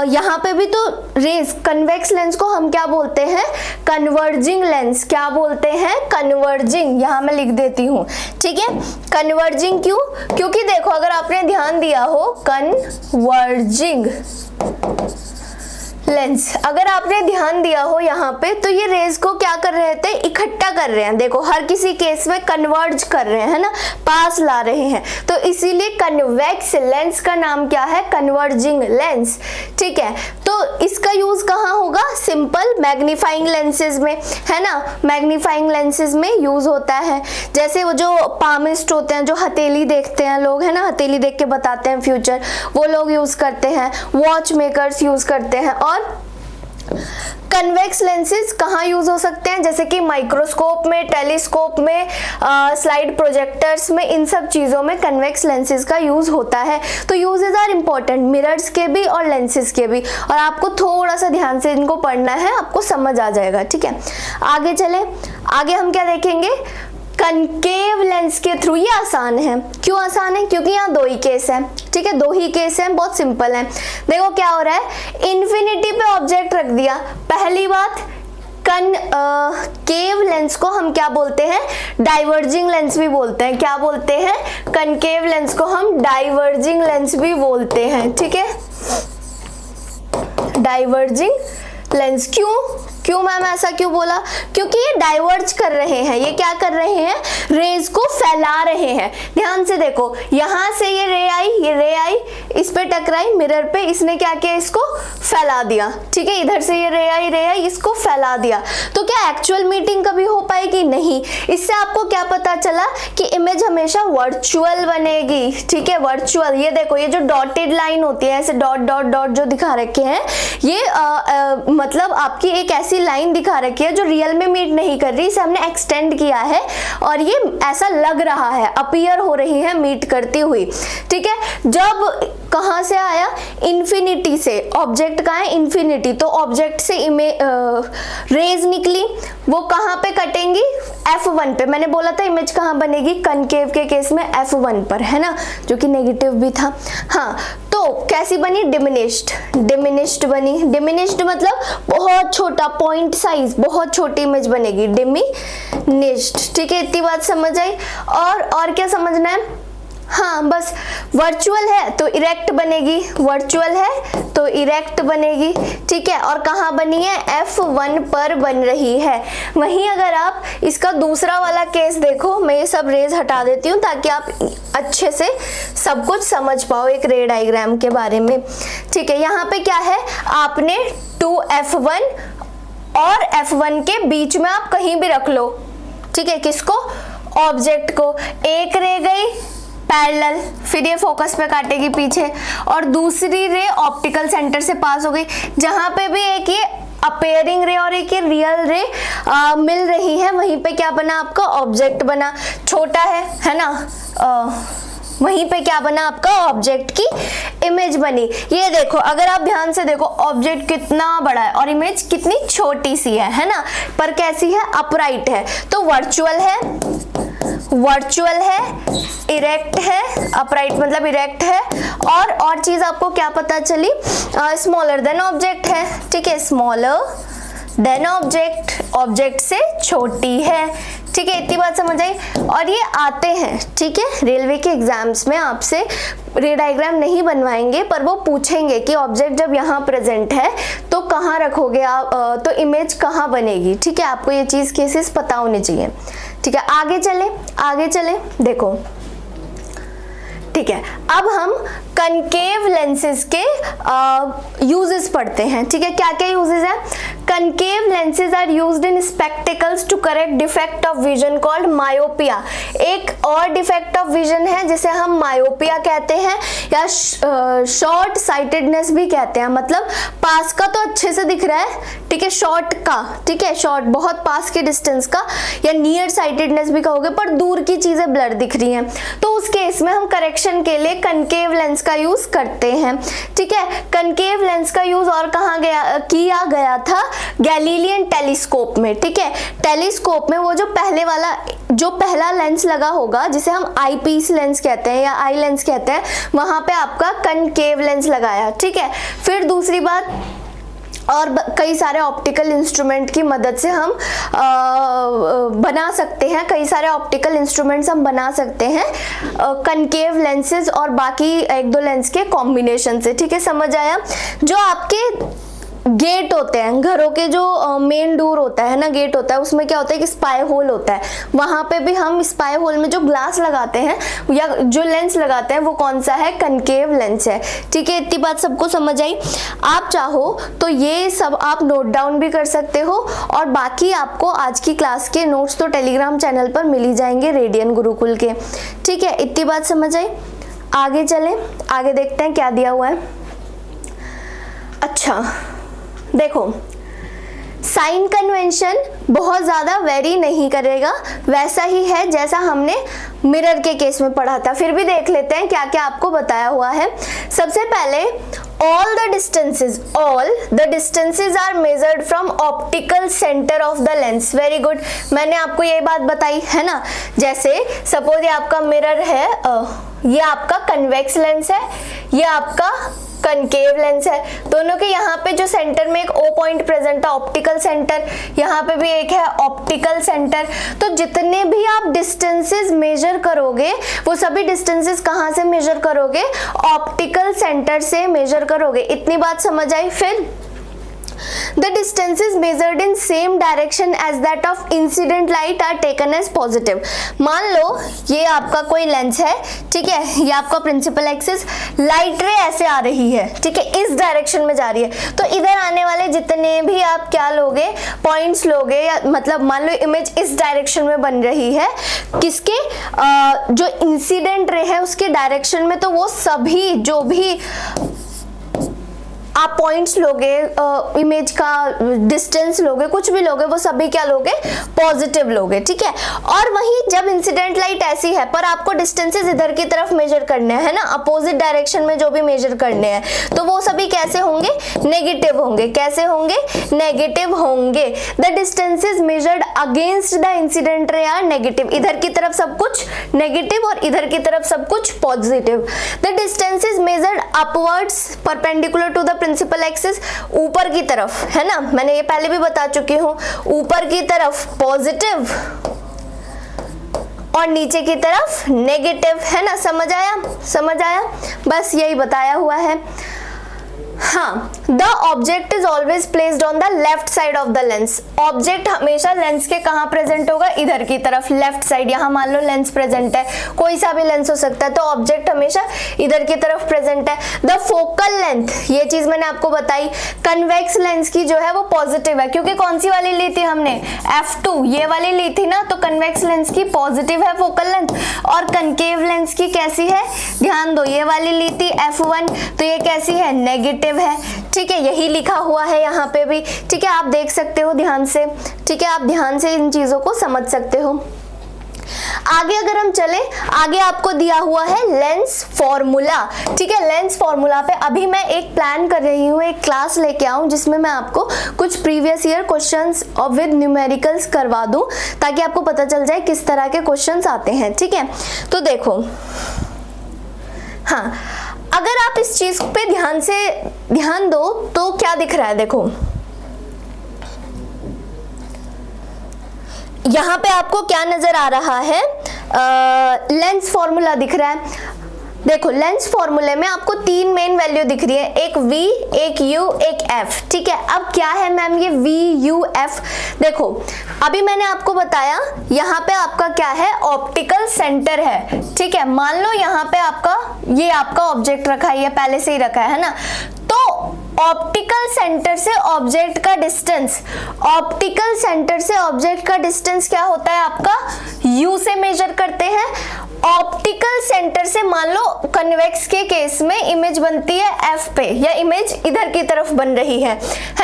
यहाँ पे भी तो रेज, कन्वेक्स लेंस को हम क्या बोलते हैं, कन्वर्जिंग लेंस। क्या बोलते हैं, कन्वर्जिंग, यहाँ मैं लिख देती हूँ, ठीक है। कन्वर्जिंग क्यों, क्योंकि देखो अगर आपने ध्यान दिया हो, कन्वर्जिंग लेंस, अगर आपने ध्यान दिया हो यहाँ पे, तो ये रेज को क्या कर रहे थे, इकट्ठा कर रहे हैं। देखो हर किसी केस में कन्वर्ज कर रहे हैं, है ना, पास ला रहे हैं, तो इसीलिए कन्वेक्स लेंस का नाम क्या है, कन्वर्जिंग लेंस, ठीक है। तो इसका यूज कहाँ होगा, सिंपल मैग्नीफाइंग लेंसेज में, है ना, मैग्नीफाइंग लेंसेज में यूज होता है। जैसे वो जो पामिस्ट होते हैं, जो हथेली देखते हैं लोग, है ना, हथेली देख के बताते हैं फ्यूचर, वो लोग यूज करते हैं, वॉच मेकर्स यूज करते हैं। और कन्वेक्स लेंसेज कहाँ यूज हो सकते हैं, जैसे कि माइक्रोस्कोप में, टेलीस्कोप में, स्लाइड प्रोजेक्टर्स में, इन सब चीजों में कन्वेक्स लेंसेज का यूज होता है। तो यूजेस आर इंपॉर्टेंट, मिरर्स के भी और लेंसेज के भी, और आपको थोड़ा सा ध्यान से इनको पढ़ना है, आपको समझ आ जाएगा, ठीक है। आगे चले, आगे हम क्या देखेंगे, कनकेव लेंस के थ्रू। ये आसान है, क्यों आसान है, क्योंकि यहाँ दो ही केस है, ठीक है, दो ही केस है, बहुत सिंपल है। देखो क्या हो रहा है, इन्फिनिटी पे ऑब्जेक्ट रख दिया। पहली बात, कनकेव लेंस को हम क्या बोलते हैं, डाइवर्जिंग लेंस भी बोलते हैं। क्या बोलते हैं, कनकेव लेंस को हम डाइवर्जिंग लेंस भी बोलते हैं, ठीक है, डाइवर्जिंग लेंस। क्यों मैम ऐसा क्यों बोला, क्योंकि ये डाइवर्ज कर रहे हैं, ये क्या कर रहे हैं, रेज को फैला रहे हैं। ध्यान से देखो, यहां से ये रे आई, इस पे टकराई मिरर पे, इसने क्या किया, इसको फैला दिया, ठीक है। इधर से ये रे आई, इसको फैला दिया। तो क्या एक्चुअल मीटिंग कभी हो पाएगी, नहीं। इससे आपको क्या पता चला कि इमेज हमेशा वर्चुअल बनेगी, ठीक है, वर्चुअल। ये देखो, ये जो डॉटेड लाइन होती है, ऐसे डॉट डॉट डॉट जो दिखा रखे हैं, ये मतलब आपकी एक ऐसी लाइन दिखा रखी है जो रियल में मीट नहीं कर रही, इसे हमने एक्सटेंड किया है और ये ऐसा लग रहा है, अपीयर हो रही है मीट करती हुई, ठीक है। जब कहां से आया, इन्फिनिटी से, ऑब्जेक्ट कहां है, इन्फिनिटी, तो ऑब्जेक्ट से रेज निकली, वो कहां पे कटेंगी, F1 पे। मैंने बोला था इमेज कहां बनेगी, कनकेव के केस में F1 पर, है ना, जो कि नेगेटिव भी था। हाँ, तो कैसी बनी, डिमिनिश्ड बनी। डिमिनिश्ड मतलब बहुत छोटा, पॉइंट साइज, बहुत छोटी इमेज बनेगी, डिमिनिश्ड, ठीक है। इतनी बात समझ आई। और क्या समझना है, हाँ बस, वर्चुअल है तो इरेक्ट बनेगी, वर्चुअल है तो इरेक्ट बनेगी, ठीक है। और कहाँ बनी है, F1 पर बन रही है। वहीं अगर आप इसका दूसरा वाला केस देखो, मैं ये सब रेज हटा देती हूँ ताकि आप अच्छे से सब कुछ समझ पाओ एक रे डायग्राम के बारे में, ठीक है। यहाँ पे क्या है, आपने 2F1 और F1 के बीच में आप कहीं भी रख लो, ठीक है, किसको, ऑब्जेक्ट को। एक रे गई पैरेलल, फिर ये फोकस पे काटेगी पीछे, और दूसरी रे ऑप्टिकल सेंटर से पास हो गई, जहां पे भी एक ये अपेयरिंग रे और एक ये रियल रे मिल रही है, वहीं पे क्या बना आपका, ऑब्जेक्ट बना। छोटा है ना, वहीं पे क्या बना आपका, ऑब्जेक्ट की इमेज बनी। ये देखो, अगर आप ध्यान से देखो, ऑब्जेक्ट कितना बड़ा है और इमेज कितनी छोटी सी है ना, पर कैसी है, अपराइट है। तो वर्चुअल है, इरेक्ट है, अपराइट मतलब इरेक्ट है, और चीज आपको क्या पता चली, स्मॉलर देन ऑब्जेक्ट है, ठीक है, स्मॉलर देन ऑब्जेक्ट से छोटी है, ठीक है। इतनी बात समझ आई। और ये आते हैं, ठीक है, रेलवे के एग्जाम्स में आपसे रे डायग्राम नहीं बनवाएंगे, पर वो पूछेंगे कि ऑब्जेक्ट जब यहाँ प्रेजेंट है तो कहाँ रखोगे आप, तो इमेज कहाँ बनेगी। ठीक है, आपको ये चीज़ केसेस पता होने चाहिए। ठीक है, आगे चले देखो। ठीक है, अब हम कनकेव लेंसेज के यूजेस पढ़ते हैं। ठीक है, क्या क्या यूजेस है? Concave lenses are used in spectacles to correct defect of vision called myopia. एक और डिफेक्ट ऑफ विजन है जिसे हम मायोपिया कहते हैं या शॉर्ट साइटेडनेस भी कहते हैं। मतलब पास का तो अच्छे से दिख रहा है, ठीक है, शॉर्ट का, ठीक है, शॉर्ट बहुत पास के डिस्टेंस का, या नियर साइटेडनेस भी कहोगे, पर दूर की चीजें ब्लर दिख रही हैं, तो उस केस में हम करेक्शन के लिए कनकेव लेंस का यूज करते हैं। ठीक है, कनकेव लेंस का यूज और कहाँ किया गया था? गैलीलियन टेलीस्कोप में। ठीक है, टेलीस्कोप में वो जो पहला लेंस लगा होगा जिसे हम आई पीस लेंस कहते हैं या आई लेंस कहते हैं, वहां पे आपका कनकेव लेंस लगाया। ठीक है, फिर दूसरी बात, और कई सारे ऑप्टिकल इंस्ट्रूमेंट की मदद से हम बना सकते हैं, कई सारे ऑप्टिकल इंस्ट्रूमेंट्स हम बना सकते हैं कनकेव लेंसेज और बाकी एक दो लेंस के कॉम्बिनेशन से। ठीक है, समझ आया? जो आपके गेट होते हैं, घरों के जो मेन डोर होता है ना, गेट होता है, उसमें क्या होता है कि स्पाई होल होता है, वहां पे भी हम स्पाई होल में जो ग्लास लगाते हैं या जो लेंस लगाते हैं वो कौन सा है? कनकेव लेंस है। ठीक है, इतनी बात सबको समझ आई? आप चाहो तो ये सब आप नोट डाउन भी कर सकते हो, और बाकी आपको आज की क्लास के नोट्स तो टेलीग्राम चैनल पर मिल ही जाएंगे रेडियन गुरुकुल के। ठीक है, इतनी बात समझ आई? आगे चले, आगे देखते हैं क्या दिया हुआ है। अच्छा देखो, साइन कन्वेंशन बहुत ज़्यादा वेरी नहीं करेगा, वैसा ही है जैसा हमने मिरर के केस में पढ़ा था। फिर भी देख लेते हैं क्या क्या आपको बताया हुआ है। सबसे पहले, all the distances are measured from optical center of the lens। Very good, मैंने आपको ये बात बताई है ना। जैसे सपोज ये आपका मिरर है, ये आपका कन्वेक्स लेंस है, ये आपका कनकेव लेंस है, दोनों के यहाँ पे जो सेंटर में एक O पॉइंट प्रेजेंट है, ऑप्टिकल सेंटर, यहाँ पे भी एक है ऑप्टिकल सेंटर। तो जितने भी आप डिस्टेंसेस मेजर करोगे वो सभी डिस्टेंसेस कहाँ से मेजर करोगे? ऑप्टिकल सेंटर से मेजर करोगे। इतनी बात समझ आई? फिर The distances measured in same direction as that of incident light are taken as positive। मान लो ये आपका कोई लेंस है, ठीक है, ये आपका प्रिंसिपल एक्सिस, लाइट रे ऐसे आ रही है, ठीक है, इस डायरेक्शन में जा रही है, तो इधर आने वाले जितने भी आप क्या लोगे? पॉइंट्स लोगे, या मतलब मान लो इमेज इस डायरेक्शन में बन रही है, किसके? जो इंसिडेंट रे है उसके डायरेक्शन में, तो वो सभी जो भी आप पॉइंट्स लोगे, इमेज का डिस्टेंस लोगे, कुछ भी लोगे, वो सभी क्या लोगे? पॉजिटिव लोगे। ठीक है, और वहीं जब इंसिडेंट लाइट ऐसी है पर आपको डिस्टेंसेस इधर की तरफ मेजर करने हैं ना, अपोजिट डायरेक्शन में जो भी मेजर करने हैं, तो वो सभी कैसे होंगे? नेगेटिव होंगे। कैसे होंगे? नेगेटिव होंगे। The distances measured against the incident ray are negative. इधर की तरफ सब कुछ नेगेटिव और इधर की तरफ सब कुछ positive. The distances measured upwards perpendicular to the principal axis, ऊपर की तरफ, है ना, मैंने ये पहले भी बता चुकी हूं, ऊपर की तरफ पॉजिटिव और नीचे की तरफ नेगेटिव, है ना। समझ आया? समझ आया? बस यही बताया हुआ है। हाँ, the object is always placed on the left side of the lens. Object हमेशा लेंस के कहाँ प्रेजेंट होगा? इधर की तरफ, लेफ्ट साइड। यहाँ मान लो लेंस प्रेजेंट है, कोई सा भी लेंस हो सकता है, तो ऑब्जेक्ट हमेशा इधर की तरफ प्रेजेंट है। द फोकल लेंथ, ये चीज मैंने आपको बताई, कन्वेक्स लेंस की जो है वो पॉजिटिव है, क्योंकि कौन सी वाली ली थी हमने? f2, ये वाली ली थी ना, तो कन्वेक्स लेंस की पॉजिटिव है फोकल लेंथ। और कनकेव लेंस की कैसी है? ध्यान दो, ये वाली ली थी f1, तो ये कैसी है? नेगेटिव है। ठीक है, यही लिखा हुआ है यहाँ पे भी। ठीक है, आप देख सकते हो ध्यान से। ठीक है, आप ध्यान से इन चीजों को समझ सकते हो। आगे अगर हम चले, आगे आपको दिया हुआ है लेंस फॉर्मूला। ठीक है, लेंस फॉर्मूला पे अभी मैं एक प्लान कर रही हूँ, एक क्लास लेके आऊँ जिसमें मैं आपको कुछ प्रीवियस ईयर क्वेश्चंस और विद न्यूमेरिकल्स करवा दूं, ताकि आपको पता चल जाए किस तरह के क्वेश्चंस आते हैं। ठीक है, तो देखो, हाँ, अगर आप इस चीज पे ध्यान दो तो क्या दिख रहा है? देखो, यहाँ पे आपको क्या नजर आ रहा है? लेंस फॉर्मूला दिख रहा है। देखो लेंस फॉर्मूले में आपको 3 मेन वैल्यू दिख रही है, एक V, एक U, एक F। ठीक है, अब क्या है मैम ये V, U, F? देखो अभी मैंने आपको बताया यहाँ पे आपका क्या है, ऑप्टिकल सेंटर है। ठीक है, मान लो यहाँ पे आपका ये आपका ऑब्जेक्ट रखा है, ये पहले से ही रखा है ना, तो ऑप्टिकल सेंटर से ऑब्जेक्ट का डिस्टेंस, ऑप्टिकल सेंटर से ऑब्जेक्ट का डिस्टेंस क्या होता है आपका, U से मेजर करते हैं। ऑप्टिकल सेंटर से मान लो कन्वेक्स के केस में इमेज बनती है F पे, या इमेज इधर की तरफ बन रही है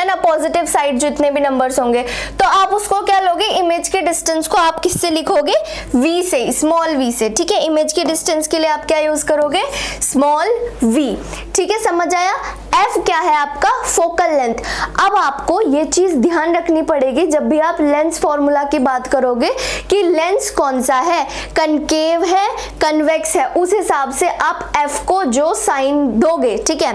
ना, पॉजिटिव साइड जितने भी नंबर्स होंगे, तो आप उसको क्या लोगे, इमेज के डिस्टेंस को आप किससे लिखोगे, V से, स्मॉल v से। ठीक है, इमेज के डिस्टेंस के लिए आप क्या यूज करोगे, स्मॉल v। ठीक है, समझ आया। F क्या है आपका, फोकल लेंथ। अब आपको ये चीज ध्यान रखनी पड़ेगी जब भी आप लेंस फॉर्मूला की बात करोगे कि लेंस कौन सा है, कनकेव है, कन्वेक्स है, उस हिसाब से आप F को जो साइन दोगे। ठीक है,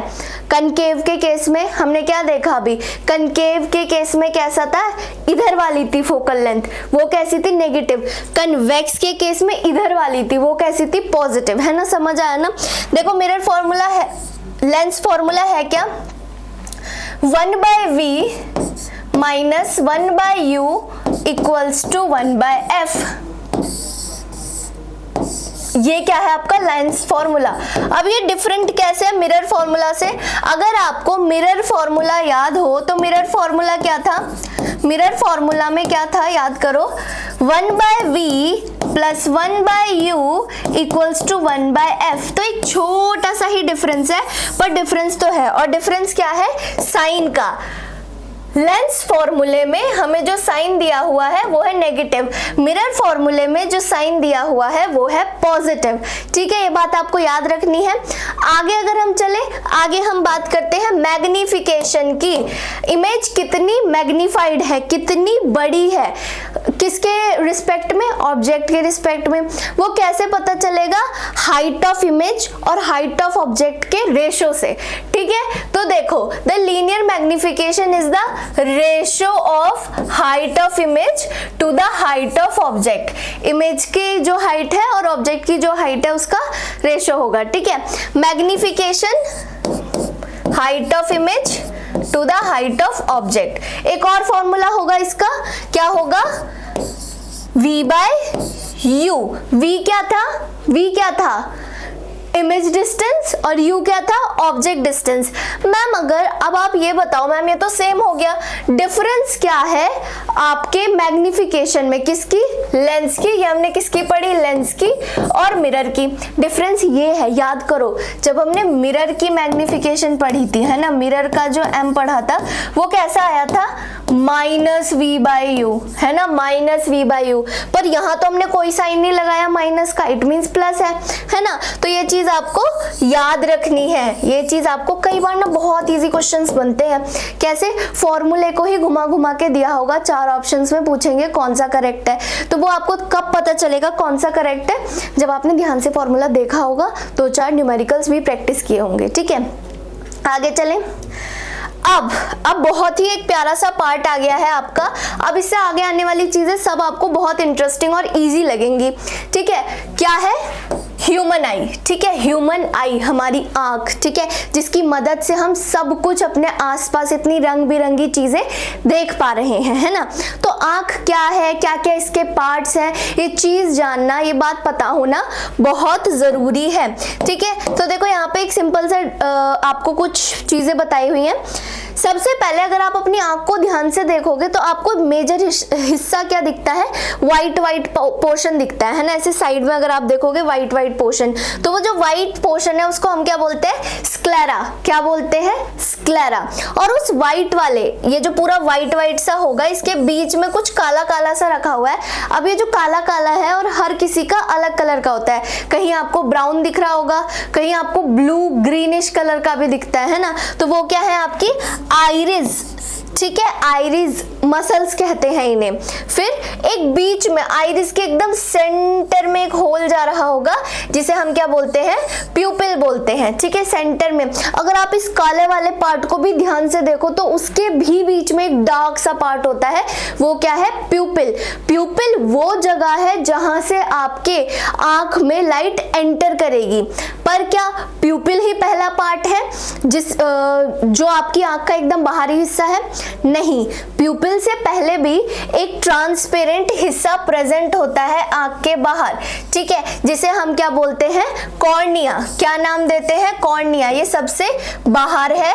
कनकेव के केस में हमने क्या देखा, अभी कनकेव के केस में कैसा था, इधर वाली थी फोकल लेंथ, वो कैसी थी, नेगेटिव। कन्वेक्स के केस में इधर वाली थी, वो कैसी थी, पॉजिटिव। है ना, समझ आया ना। देखो मिरर फॉर्मूला है, लेंस फॉर्मूला है क्या, 1/v minus 1/u equals to 1/f। ये क्या है आपका लेंस फॉर्मूला। अब ये डिफरेंट कैसे है मिरर फॉर्मूला से, अगर आपको मिरर फॉर्मूला याद हो तो मिरर फॉर्मूला क्या था, मिरर फॉर्मूला में क्या था, याद करो, 1/v plus 1/u equals to 1/f। तो एक छोटा सा ही डिफरेंस है, पर डिफरेंस तो है, और डिफरेंस क्या है, साइन का। लेंस फॉर्मूले में हमें जो साइन दिया हुआ है वो है नेगेटिव, मिरर फॉर्मूले में जो साइन दिया हुआ है वो है पॉजिटिव। ठीक है, ये बात आपको याद रखनी है। आगे अगर हम चले, आगे हम बात करते हैं मैग्निफिकेशन की। इमेज कितनी मैग्निफाइड है, कितनी बड़ी है, किसके रिस्पेक्ट में, ऑब्जेक्ट के रिस्पेक्ट में। वो कैसे पता चलेगा, हाइट ऑफ इमेज और हाइट ऑफ ऑब्जेक्ट के रेशो से। ठीक है, तो देखो the linear magnification is the ratio of height of image to the height of object. Image की जो हाइट है और ऑब्जेक्ट की जो हाइट है उसका रेशो होगा। ठीक है, magnification height of image to the height of object. एक और फॉर्मूला होगा इसका, क्या होगा, v/u। v क्या था, v क्या था, इमेज डिस्टेंस, और u क्या था, ऑब्जेक्ट डिस्टेंस। मैम अगर अब आप ये बताओ, मैम ये तो सेम हो गया, डिफरेंस क्या है आपके मैग्निफिकेशन में, किसकी, लेंस की, ये हमने किसकी पढ़ी, लेंस की और मिरर की। डिफरेंस ये है, याद करो जब हमने मिरर की मैग्निफिकेशन पढ़ी थी, है ना, मिरर का जो m पढ़ा था वो कैसा आया था, -v/u, है ना, -v/u। पर यहाँ तो हमने कोई साइन नहीं लगाया माइनस का, इट मीन्स प्लस है ना। तो ये चीज आपको याद रखनी है, ये चीज आपको कई बार ना बहुत इजी क्वेश्चंस बनते हैं। कैसे, फॉर्मूले को ही घुमा घुमा के दिया होगा, 4 ऑप्शंस में पूछेंगे कौन सा करेक्ट है, तो वो आपको कब पता चलेगा कौन सा करेक्ट है, जब आपने ध्यान से फॉर्मूला देखा होगा, 2-4 न्यूमेरिकल्स भी प्रैक्टिस किए होंगे। ठीक है, आगे चलें। अब बहुत ही एक प्यारा सा पार्ट आ गया है आपका। अब इससे आगे आने वाली चीजें सब आपको बहुत इंटरेस्टिंग और इजी लगेंगी। ठीक है, क्या है, ह्यूमन आई। ठीक है, ह्यूमन आई हमारी आंख, ठीक है, जिसकी मदद से हम सब कुछ अपने आसपास इतनी रंग बिरंगी चीजें देख पा रहे हैं, है ना। तो आंख क्या है, क्या क्या इसके पार्ट्स हैं, ये चीज जानना, ये बात पता होना बहुत जरूरी है। ठीक है, तो देखो यहाँ पे एक सिंपल सा आपको कुछ चीजें बताई हुई हैं। सबसे पहले अगर आप अपनी आंख को ध्यान से देखोगे तो आपको मेजर हिस्सा क्या दिखता है, व्हाइट पोर्शन दिखता है ना। ऐसे साइड में अगर आप देखोगे व्हाइट पोर्शन, तो वो जो व्हाइट पोर्शन है उसको हम क्या बोलते हैं, स्क्लेरा। क्या बोलते हैं, स्क्लेरा। और उस व्हाइट वाले, ये जो पूरा व्हाइट सा होगा, इसके बीच में कुछ काला काला सा रखा हुआ है। अब ये जो काला काला है और हर किसी का अलग कलर का होता है, कहीं आपको ब्राउन दिख रहा होगा, कहीं आपको ब्लू ग्रीनिश कलर का भी दिखता है ना। तो वो क्या है, आपकी आइरिस। ठीक है, आइरिस मसल्स कहते हैं इन्हें। फिर एक बीच में आइरिस के एकदम सेंटर में एक होल जा रहा होगा जिसे हम क्या बोलते हैं, प्यूपिल बोलते हैं, ठीक है, सेंटर में। अगर आप इस काले वाले पार्ट को भी ध्यान से देखो तो उसके भी बीच में एक डार्क सा पार्ट होता है, वो क्या है, प्यूपिल। प्यूपिल वो जगह है जहां से आपके आंख में लाइट एंटर करेगी। पर क्या प्यूपिल ही पहला पार्ट है जो आपकी आंख का एकदम बाहरी हिस्सा है? नहीं, प्यूपिल से पहले भी एक ट्रांसपेरेंट हिस्सा प्रेजेंट होता है आंख के बाहर, ठीक है, जिसे हम क्या बोलते हैं, कॉर्निया। क्या नाम देते हैं, कॉर्निया। ये सबसे बाहर है,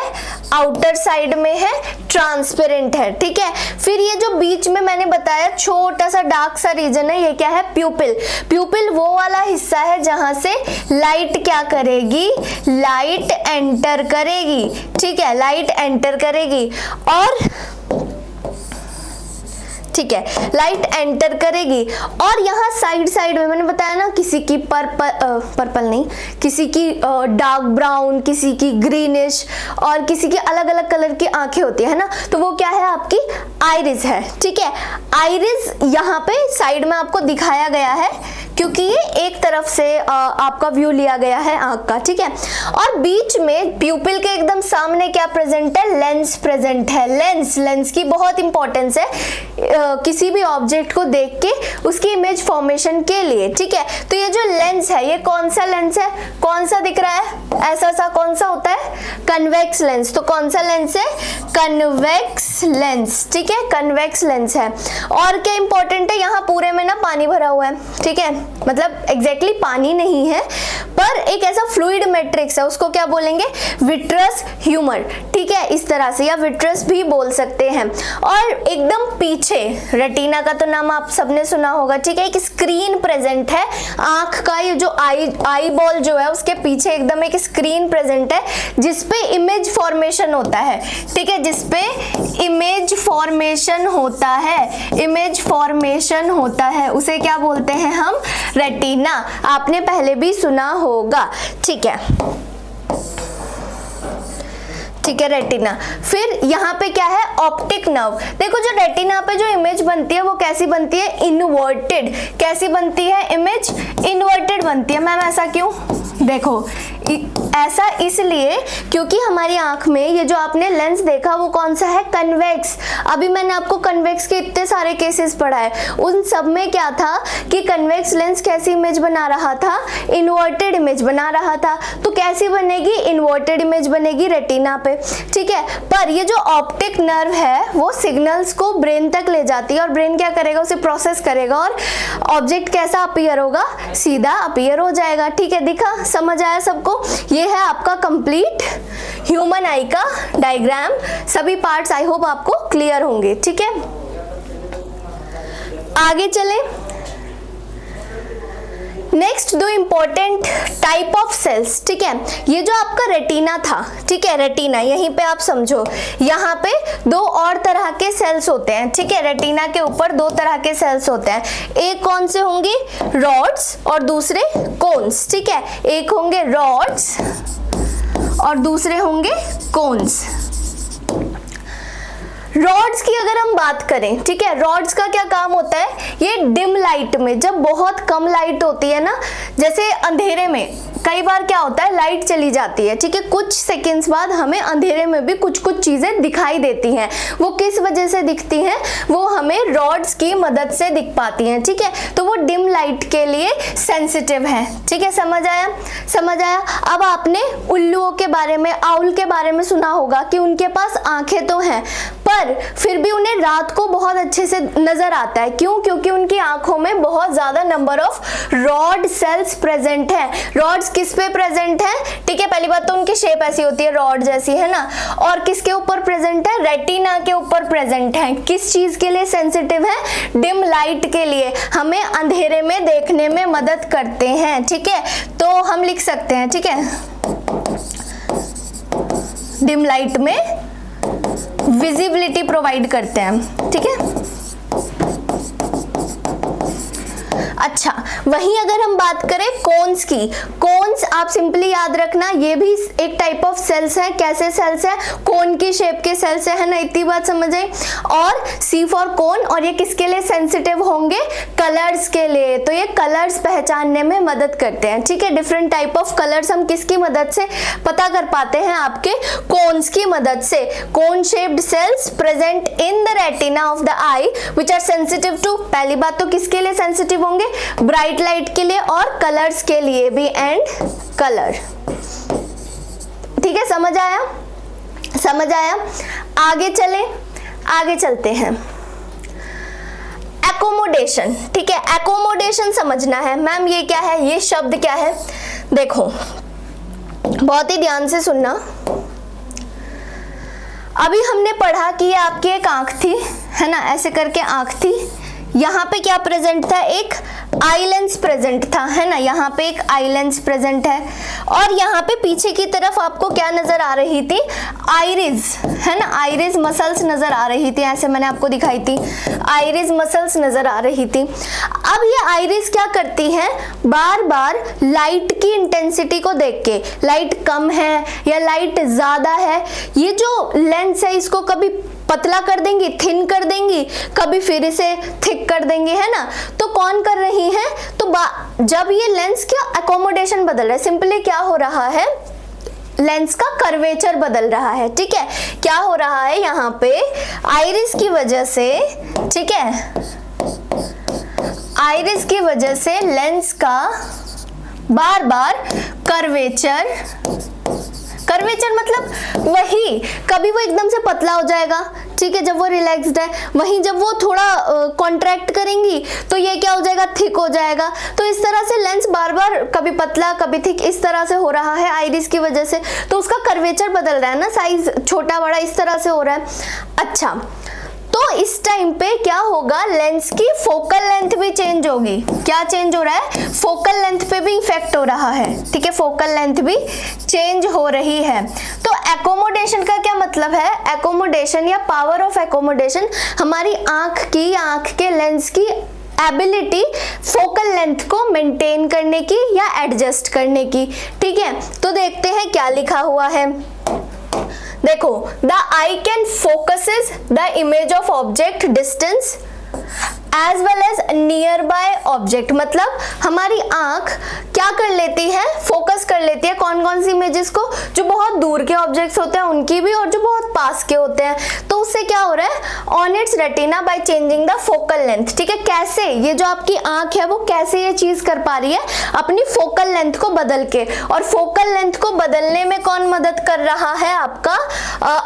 आउटर साइड में है, ट्रांसपेरेंट है, ठीक है। फिर ये जो बीच में मैंने बताया छोटा सा डार्क सा रीजन है, ये क्या है, प्यूपिल। प्यूपिल वो वाला हिस्सा है जहां से लाइट क्या करेगी, लाइट एंटर करेगी, ठीक है, लाइट एंटर करेगी। और ठीक है, लाइट एंटर करेगी। और यहाँ साइड साइड में मैंने बताया ना, किसी की पर्पल नहीं, किसी की डार्क ब्राउन, किसी की ग्रीनिश और किसी की अलग अलग कलर की आंखें होती है ना, तो वो क्या है, आपकी आइरिस है, ठीक है। आइरिस यहाँ पे साइड में आपको दिखाया गया है क्योंकि ये एक तरफ से आपका व्यू लिया गया है आंख का, ठीक है। और बीच में प्यूपिल के एकदम सामने क्या प्रेजेंट है, लेंस प्रेजेंट है। लेंस की बहुत इंपॉर्टेंस है किसी भी ऑब्जेक्ट को देख के उसकी इमेज फॉर्मेशन के लिए, ठीक है। तो ये जो लेंस है, ये कौन सा लेंस है, कौन सा दिख रहा है, ऐसा सा कौन सा होता है, कन्वेक्स लेंस। तो कौन सा लेंस है, कन्वेक्स लेंस, ठीक है, कन्वेक्स लेंस है। और क्या इंपॉर्टेंट है, यहाँ पूरे में ना पानी भरा हुआ है, ठीक है, मतलब एग्जैक्टली पानी नहीं है पर एक ऐसा फ्लूइड मैट्रिक्स है, उसको क्या बोलेंगे, विट्रस ह्यूमर, ठीक है, इस तरह से, या विट्रस भी बोल सकते हैं। और एकदम पीछे रेटिना का तो नाम आप सबने सुना होगा, ठीक है, एक स्क्रीन प्रेजेंट है आंख का, ये जो आई बॉल जो है उसके पीछे एकदम एक स्क्रीन प्रेजेंट है जिसपे इमेज फॉर्मेशन होता है, ठीक है, जिसपे इमेज फॉर्मेशन होता है, इमेज फॉर्मेशन होता है, उसे क्या बोलते हैं हम, रेटिना। आपने पहले भी सुना होगा, ठीक है, ठीक है, रेटिना। फिर यहाँ पे क्या है, ऑप्टिक नर्व। देखो जो रेटिना पे जो इमेज बनती है वो कैसी बनती है, इन्वर्टेड। कैसी बनती है इमेज, इन्वर्टेड बनती है। मैम ऐसा क्यों, देखो ऐसा इसलिए क्योंकि हमारी आंख में ये जो आपने लेंस देखा वो कौन सा है, कन्वेक्स। अभी मैंने आपको कन्वेक्स के इतने सारे केसेस पढ़ाए, उन सब में क्या था कि कन्वेक्स लेंस कैसी इमेज बना रहा था, इन्वर्टेड इमेज बना रहा था। तो कैसी बनेगी, इन्वर्टेड इमेज बनेगी रेटिना पे, ठीक है। पर ये जो ऑप्टिक नर्व है वो सिग्नल्स को ब्रेन तक ले जाती है और ब्रेन क्या करेगा, उसे प्रोसेस करेगा और ऑब्जेक्ट कैसा अपीयर होगा, सीधा अपीयर हो जाएगा, ठीक है। दिखा, समझ आया सबको। ये है आपका कंप्लीट ह्यूमन आई का डायग्राम। सभी पार्ट्स आई होप आपको क्लियर होंगे, ठीक है। आगे चले, नेक्स्ट दो इंपॉर्टेंट टाइप ऑफ सेल्स, ठीक है। ये जो आपका रेटिना था, ठीक है, रेटिना यहीं पे आप समझो, यहाँ पे दो और तरह के सेल्स होते हैं, ठीक है। रेटिना के ऊपर दो तरह के सेल्स होते हैं, एक कौन से होंगे, रॉड्स और दूसरे कोन्स, ठीक है। एक होंगे रॉड्स और दूसरे होंगे कोन्स। रॉड्स की अगर हम बात करें, ठीक है, रॉड्स का क्या काम होता है, ये डिम लाइट में, जब बहुत कम लाइट होती है ना, जैसे अंधेरे में कई बार क्या होता है, लाइट चली जाती है, ठीक है, कुछ सेकंड्स बाद हमें अंधेरे में भी कुछ कुछ चीजें दिखाई देती हैं। वो किस वजह से दिखती हैं, वो हमें रॉड्स की मदद से दिख पाती हैं, ठीक है। तो वो डिम लाइट के लिए सेंसिटिव है, ठीक है, समझ आया, समझ आया। अब आपने उल्लुओं के बारे में, आउल के बारे में सुना होगा कि उनके पास आंखें तो हैं पर फिर भी उन्हें रात को बहुत अच्छे से नजर आता है। क्यों, क्योंकि उनकी आंखों में बहुत ज्यादा number of rod cells present है। रॉड्स किस पे प्रेजेंट है, ठीक है, पहली बात तो उनकी शेप ऐसी होती है, रॉड जैसी, है ना। और किसके ऊपर प्रेजेंट है, रेटिना के ऊपर प्रेजेंट है। किस चीज के लिए सेंसिटिव है, डिम लाइट के लिए, हमें अंधेरे में देखने में मदद करते हैं, ठीक है। तो हम लिख सकते हैं, ठीक है, डिम लाइट में विजिबिलिटी प्रोवाइड करते हैं, ठीक है। अच्छा, वहीं अगर हम बात करें कोन्स की, कोन्स आप सिंपली याद रखना ये भी एक टाइप ऑफ सेल्स है। कैसे सेल्स है? कोन की शेप के सेल्स है ना, इतनी बात समझ आई। और सी फॉर कोन, और ये किसके लिए सेंसिटिव होंगे? कलर्स के लिए। तो ये कलर्स पहचानने में मदद करते हैं, ठीक है। डिफरेंट टाइप ऑफ कलर्स हम किसकी मदद से पता कर पाते हैं? आपके कोन्स की मदद से। Cone shaped cells present in the retina of the eye which are sensitive to, पहली बात तो किसके लिए सेंसिटिव होंगे? ब्राइट लाइट के लिए और कलर्स के लिए भी, एंड कलर। ठीक है, समझ आया? समझ आया? आगे चले, आगे चलते हैं। एकोमोडेशन, ठीक है, एकोमोडेशन समझना है। मैम ये क्या है? ये शब्द क्या है? देखो बहुत ही ध्यान से सुनना। अभी हमने पढ़ा कि ये आपकी एक आंख थी, है ना, ऐसे करके आंख थी। यहाँ पे क्या प्रेजेंट था? एक आई लेंस प्रेजेंट था, है ना, यहाँ पे एक आई लेंस प्रेजेंट है। और यहाँ पे पीछे की तरफ आपको क्या नजर आ रही थी? आइरिस, है ना, आइरिस मसल्स नजर आ रही थी, ऐसे मैंने आपको दिखाई थी, आइरिस मसल्स नजर आ रही थी। अब ये आइरिस क्या करती है? बार बार लाइट की इंटेंसिटी को देख के, लाइट कम है या लाइट ज्यादा है, ये जो लेंस है इसको कभी पतला कर देंगी, थिन कर देंगी, कभी फिर इसे थिक कर देंगे, है ना। तो कौन कर रही है? तो जब ये लेंस क्या एकोमोडेशन बदल रहा है, सिंपली क्या हो रहा है? लेंस का कर्वेचर बदल रहा है, ठीक है। क्या हो रहा है यहाँ पे? आइरिस की वजह से, ठीक है, आइरिस की वजह से लेंस का बार बार कर्वेचर, कर्वेचर मतलब वही, कभी वो एकदम से पतला हो जाएगा, ठीक है, जब वो रिलैक्स्ड है, वहीं जब वो थोड़ा कॉन्ट्रैक्ट करेंगी तो ये क्या हो जाएगा? थिक हो जाएगा। तो इस तरह से लेंस बार बार कभी पतला कभी थिक इस तरह से हो रहा है आइरिस की वजह से, तो उसका कर्वेचर बदल रहा है ना, साइज छोटा बड़ा इस तरह से हो रहा है। अच्छा, तो इस टाइम पे क्या होगा? लेंस की फोकल लेंथ भी चेंज होगी। क्या चेंज हो रहा है? फोकल लेंथ पे भी इफेक्ट हो रहा है, ठीक है, फोकल लेंथ भी चेंज हो रही है। तो एकोमोडेशन का क्या मतलब है? एकोमोडेशन या पावर ऑफ एकोमोडेशन हमारी आंख की या आंख के लेंस की एबिलिटी फोकल लेंथ को मेंटेन करने की या एडजस्ट करने की, ठीक है। तो देखते हैं क्या लिखा हुआ है। देखो, the eye can focuses the image of object distance as well as near by object, मतलब हमारी आंख क्या कर लेती है? फोकस कर लेती है कौन कौन सी इमेजेस को? जो बहुत दूर के ऑब्जेक्ट्स होते हैं उनकी भी, और जो बहुत पास के होते हैं। तो उससे क्या हो रहा है? On it's retina by changing the focal length, ठीक है। कैसे? ये जो आपकी आंख है वो कैसे ये चीज कर पा रही है? अपनी फोकल लेंथ को बदल के। और फोकल लेंथ को बदलने में कौन मदद कर रहा है? आपका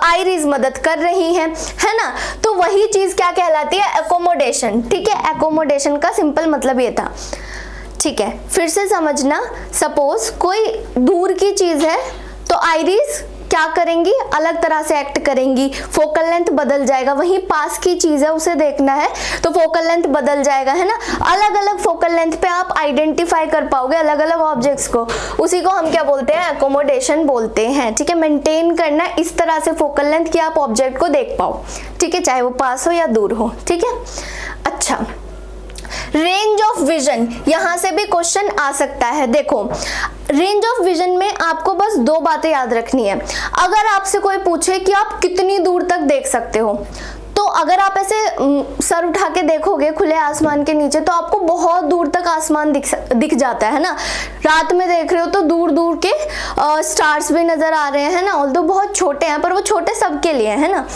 आइरिस मदद कर रही है ना। तो वही चीज क्या कहलाती है? एकोमोडेशन, ठीक है। एकोमोडेशन का सिंपल मतलब ये था, ठीक है। फिर से समझना, सपोज कोई दूर की चीज है तो आइरिस क्या करेंगी? अलग तरह से एक्ट करेंगी, फोकल लेंथ बदल जाएगा। वहीं पास की चीज है उसे देखना है तो फोकल लेंथ बदल जाएगा, है ना। अलग अलग फोकल लेंथ पे आप आइडेंटिफाई कर पाओगे अलग अलग ऑब्जेक्ट्स को, उसी को हम क्या बोलते हैं? एकोमोडेशन बोलते हैं, ठीक है। मेंटेन करना इस तरह से फोकल लेंथ कि आप ऑब्जेक्ट को देख पाओ, ठीक है, चाहे वो पास हो या दूर हो, ठीक है। अच्छा, रेंज ऑफ विजन, यहां से भी क्वेश्चन आ सकता है। देखो, रेंज ऑफ विजन में आपको बस दो बातें याद रखनी है। अगर आपसे कोई पूछे कि आप कितनी दूर तक देख सकते हो, तो अगर आप ऐसे सर उठा के देखोगे खुले आसमान के नीचे तो आपको बहुत दूर तक आसमान दिख जाता है ना। रात में देख रहे हो तो दूर दूर के स्टार्स भी नजर आ रहे हैं ना, ऑल्दो बहुत छोटे हैं पर वो छोटे सबके लिए है ना।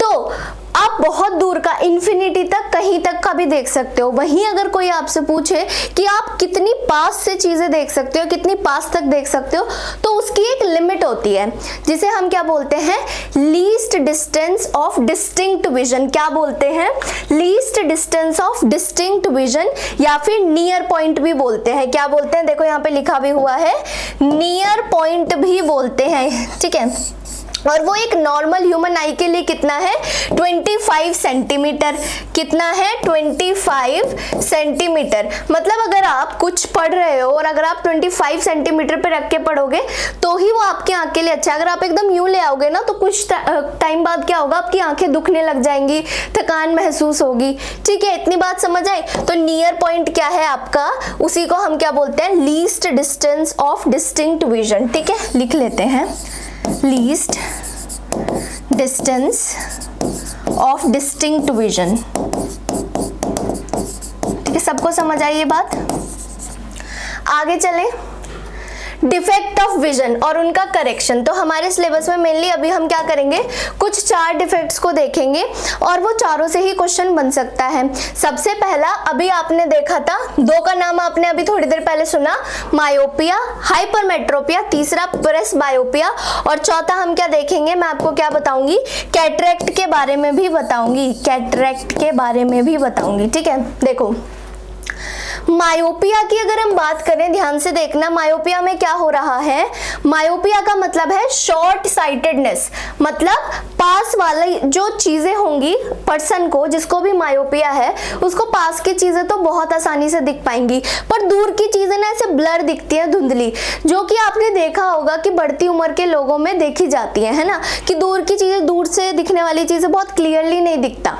तो आप बहुत दूर का, इन्फिनिटी तक, कहीं तक का भी देख सकते हो। वहीं अगर कोई आपसे पूछे कि आप कितनी पास से चीजें देख सकते हो, कितनी पास तक देख सकते हो, तो उसकी एक लिमिट होती है जिसे हम क्या बोलते हैं? Least distance of distinct vision. क्या बोलते हैं? Least distance of distinct vision, या फिर नियर पॉइंट भी बोलते हैं। क्या बोलते हैं? देखो यहाँ पे लिखा भी हुआ है, नियर पॉइंट भी बोलते हैं, ठीक है। और वो एक नॉर्मल ह्यूमन आई के लिए कितना है 25 सेंटीमीटर। कितना है 25 सेंटीमीटर। मतलब अगर आप कुछ पढ़ रहे हो और अगर आप 25 सेंटीमीटर पे रख के पढ़ोगे तो ही वो आपकी आंख के लिए अच्छा है। अगर आप एकदम यूं ले आओगे ना तो कुछ टाइम बाद क्या होगा, आपकी आंखें दुखने लग जाएंगी, थकान महसूस होगी। ठीक है, इतनी बात समझ आई। तो नियर पॉइंट क्या है आपका, उसी को हम क्या बोलते हैं, least distance of distinct vision. ठीक है, लिख लेते हैं least distance of distinct vision. ठीक है, सबको समझ आई ये बात। आगे चलें, डिफेक्ट ऑफ विजन और उनका करेक्शन। तो हमारे सिलेबस में मेनली अभी हम क्या करेंगे, कुछ 4 डिफेक्ट्स को देखेंगे और वो चारों से ही क्वेश्चन बन सकता है। सबसे पहला अभी आपने देखा था, 2 का नाम आपने अभी थोड़ी देर पहले सुना, मायोपिया, हाइपरमेट्रोपिया, तीसरा प्रेस बायोपिया और चौथा हम क्या देखेंगे, मैं आपको क्या बताऊंगी, कैटरेक्ट के बारे में भी बताऊंगी, कैटरेक्ट के बारे में भी बताऊंगी। ठीक है, देखो मायोपिया की अगर हम बात करें, ध्यान से देखना, मायोपिया में क्या हो रहा है, मायोपिया का मतलब है शॉर्ट साइटेडनेस। मतलब पास वाली जो चीजें होंगी पर्सन को, जिसको भी मायोपिया है, उसको पास की चीजें तो बहुत आसानी से दिख पाएंगी, पर दूर की चीजें ना ऐसे ब्लर दिखती है, धुंधली, जो कि आपने देखा होगा कि बढ़ती उम्र के लोगों में देखी जाती है ना, कि दूर की चीजें, दूर से दिखने वाली चीजें बहुत क्लियरली नहीं दिखता।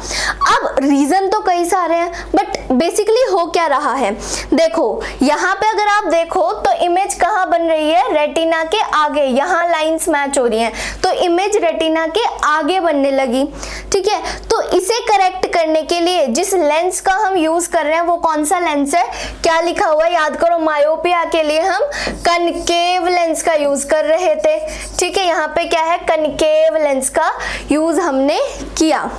अब रीजन तो कई सारे हैं, बट बेसिकली हो क्या रहा है, देखो यहाँ पे अगर आप देखो तो इमेज कहाँ बन रही है, रेटिना के आगे, यहाँ लाइंस मैच हो रही हैं, तो इमेज रेटिना के आगे बनने लगी। ठीक है, तो इसे करेक्ट करने के लिए जिस लेंस का हम यूज कर रहे हैं वो कौन सा लेंस है, क्या लिखा हुआ है, याद करो, मायोपिया के लिए हम कनकेव लेंस का यूज कर रहे थे। ठीक है, यहाँ पे क्या है, कनकेव लेंस का यूज हमने किया।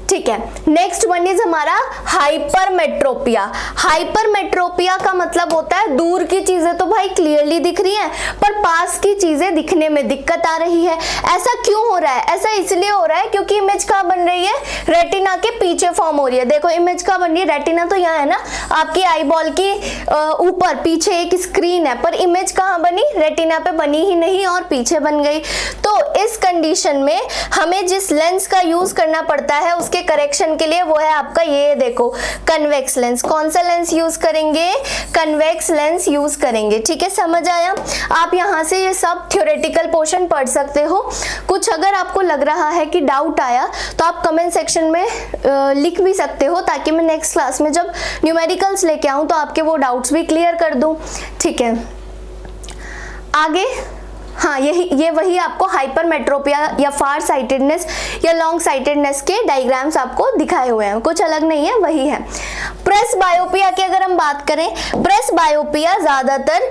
ठीक है, नेक्स्ट वन इज हमारा हाइपरमेट्रोपिया। हाइपरमेट्रोपिया का मतलब होता है दूर की चीजें तो भाई क्लियरली दिख रही हैं, पर पास की चीजें दिखने में दिक्कत आ रही है। ऐसा क्यों हो रहा है, ऐसा इसलिए हो रहा है क्योंकि इमेज कहाँ बन रही है, रेटिना के पीछे फॉर्म हो रही है। देखो इमेज कहाँ बन रही है, रेटिना तो यहाँ है ना, आपकी आई बॉल की ऊपर पीछे एक स्क्रीन है, पर इमेज कहाँ बनी, रेटिना पे बनी ही नहीं और पीछे बन गई। तो इस कंडीशन में हमें जिस लेंस का यूज करना पड़ता है उसके करेक्शन के लिए वो है आपका, ये देखो, कन्वेक्स लेंस। कौन सा लेंस यूज करेंगे, कन्वेक्स लेंस यूज करेंगे। ठीक है, समझ आया। आप यहाँ से ये सब थ्योरेटिकल पोर्शन पढ़ सकते हो। कुछ अगर आपको लग रहा है कि डाउट आया तो आप कमेंट सेक्शन में लिख भी सकते हो, ताकि मैं नेक्स्ट क्लास में जब न्यूमेरिकल्स लेके आऊं तो आपके वो डाउट्स भी क्लियर कर दूं। ठीक है, आगे, हाँ ये वही आपको हाइपरमेट्रोपिया या फार साइटेडनेस या लॉन्ग साइटेडनेस के डायग्राम्स आपको दिखाए हुए हैं, कुछ अलग नहीं है, वही है। प्रेस बायोपिया की अगर हम बात करें, प्रेस बायोपिया ज्यादातर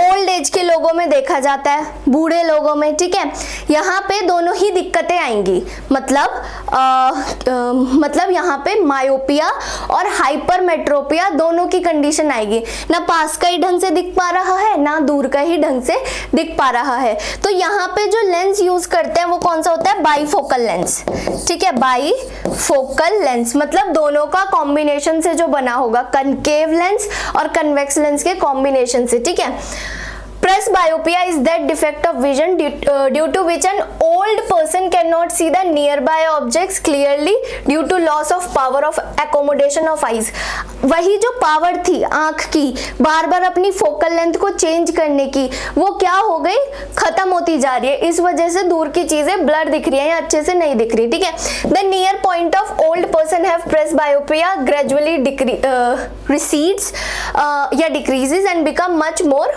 ओल्ड एज के लोगों में देखा जाता है, बूढ़े लोगों में। ठीक है, यहाँ पे दोनों ही दिक्कतें आएंगी, मतलब यहाँ पे मायोपिया और हाइपरमेट्रोपिया दोनों की कंडीशन आएगी, ना पास का ही ढंग से दिख पा रहा है, ना दूर का ही ढंग से दिख पा रहा है। तो यहाँ पे जो लेंस यूज करते हैं वो कौन सा होता है, बाईफोकल लेंस। ठीक है, बाईफोकल लेंस मतलब दोनों का कॉम्बिनेशन से जो बना होगा, कनकेव लेंस और कन्वेक्स लेंस के कॉम्बिनेशन से। ठीक है, presbyopia is that defect of vision due to which an old person cannot see the nearby objects clearly due to loss of power of accommodation of eyes। वही जो power थी आंख की बार बार अपनी फोकल लेंथ को चेंज करने की, वो क्या हो गई, खत्म होती जा रही है। इस वजह से दूर की चीजें ब्लर दिख रही है या अच्छे से नहीं दिख रही। ठीक है, the near point of old person have presbyopia gradually recedes या decreases and become much more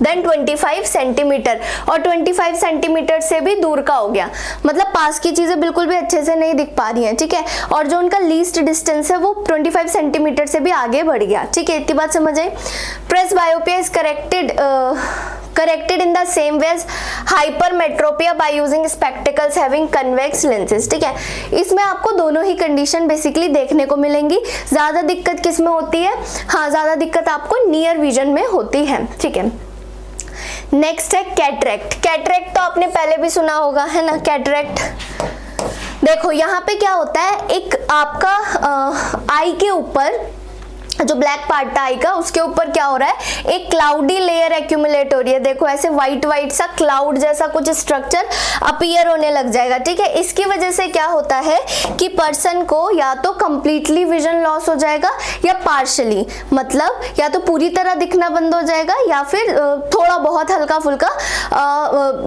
than 25 centimetre, और 25 सेंटीमीटर से भी दूर का हो गया, मतलब पास की चीजें बिल्कुल भी अच्छे से नहीं दिख पा रही हैं। ठीक है, और जो उनका लीस्ट डिस्टेंस है वो 25 सेंटीमीटर से भी आगे बढ़ गया। ठीक है, इतनी बात समझ आई। presbyopia is corrected in the same way as hypermetropia by using spectacles having convex lenses। ठीक है, इसमें आपको दोनों ही कंडीशन बेसिकली देखने को मिलेंगी। ज्यादा दिक्कत किस में होती है, हाँ ज्यादा दिक्कत आपको नियर विजन में होती है। ठीक है, नेक्स्ट है कैटरेक्ट। कैटरेक्ट तो आपने पहले भी सुना होगा, है ना, कैटरेक्ट। देखो यहाँ पे क्या होता है, एक आपका आई के ऊपर जो ब्लैक पार्ट था आई का, उसके ऊपर क्या हो रहा है, एक क्लाउडी लेयर एक्यूमुलेट हो रही है। देखो ऐसे व्हाइट व्हाइट सा क्लाउड जैसा कुछ स्ट्रक्चर अपीयर होने लग जाएगा, ठीक है। इसकी वजह से क्या होता है कि पर्सन को या तो कंप्लीटली विजन लॉस हो जाएगा या पार्शली, मतलब या तो पूरी तरह दिखना बंद हो जाएगा या फिर थोड़ा बहुत हल्का फुल्का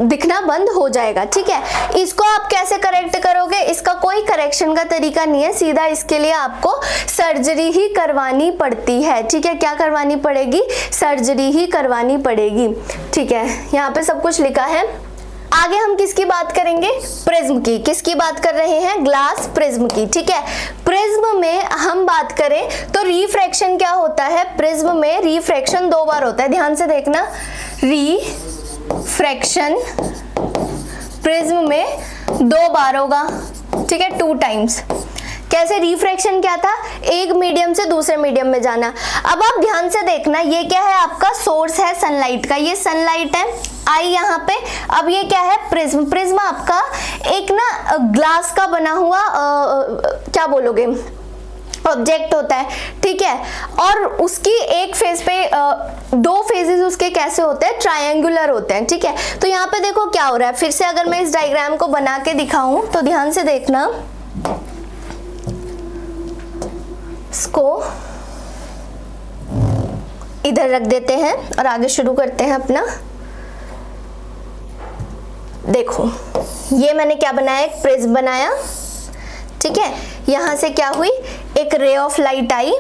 दिखना बंद हो जाएगा, ठीक है। इसको आप कैसे करेक्ट करोगे, इसका कोई करेक्शन का तरीका नहीं है, सीधा इसके लिए आपको सर्जरी ही करवानी पड़ती है, ठीक है। क्या करवानी पड़ेगी, सर्जरी ही करवानी पड़ेगी, ठीक है। यहाँ पे सब कुछ लिखा है। आगे हम किसकी बात करेंगे, प्रिज्म की। किसकी बात कर रहे हैं, ग्लास प्रिज्म की, ठीक है। प्रिज्म में हम बात करें तो रिफ्रैक्शन क्या होता है, प्रिज्म में रिफ्रैक्शन 2 बार होता है, ध्यान से देखना। रिफ्रैक्शन प्रिज्म में 2 बार होगा, ठीक है, 2 टाइम्स। कैसे, रिफ्रैक्शन क्या था, एक मीडियम से दूसरे मीडियम में जाना। अब आप ध्यान से देखना, ये क्या है, आपका सोर्स है सनलाइट का, ये सनलाइट है आई यहाँ पे। अब ये क्या है, प्रिज्म। प्रिज्म आपका एक ना ग्लास का बना हुआ क्या बोलोगे, ऑब्जेक्ट होता है, ठीक है। और उसकी एक फेस पे 2 फेजेस उसके कैसे होते हैं, ट्रायंगुलर होते हैं, ठीक है। तो यहाँ पे देखो क्या हो रहा है, फिर से अगर मैं इस डायग्राम को बना के दिखाऊं तो ध्यान से देखना। इसको इधर रख देते हैं और आगे शुरू करते हैं अपना। देखो ये मैंने क्या बनाया, एक प्रिज्म बनाया, ठीक है। यहां से क्या हुई, एक रे ऑफ लाइट आई,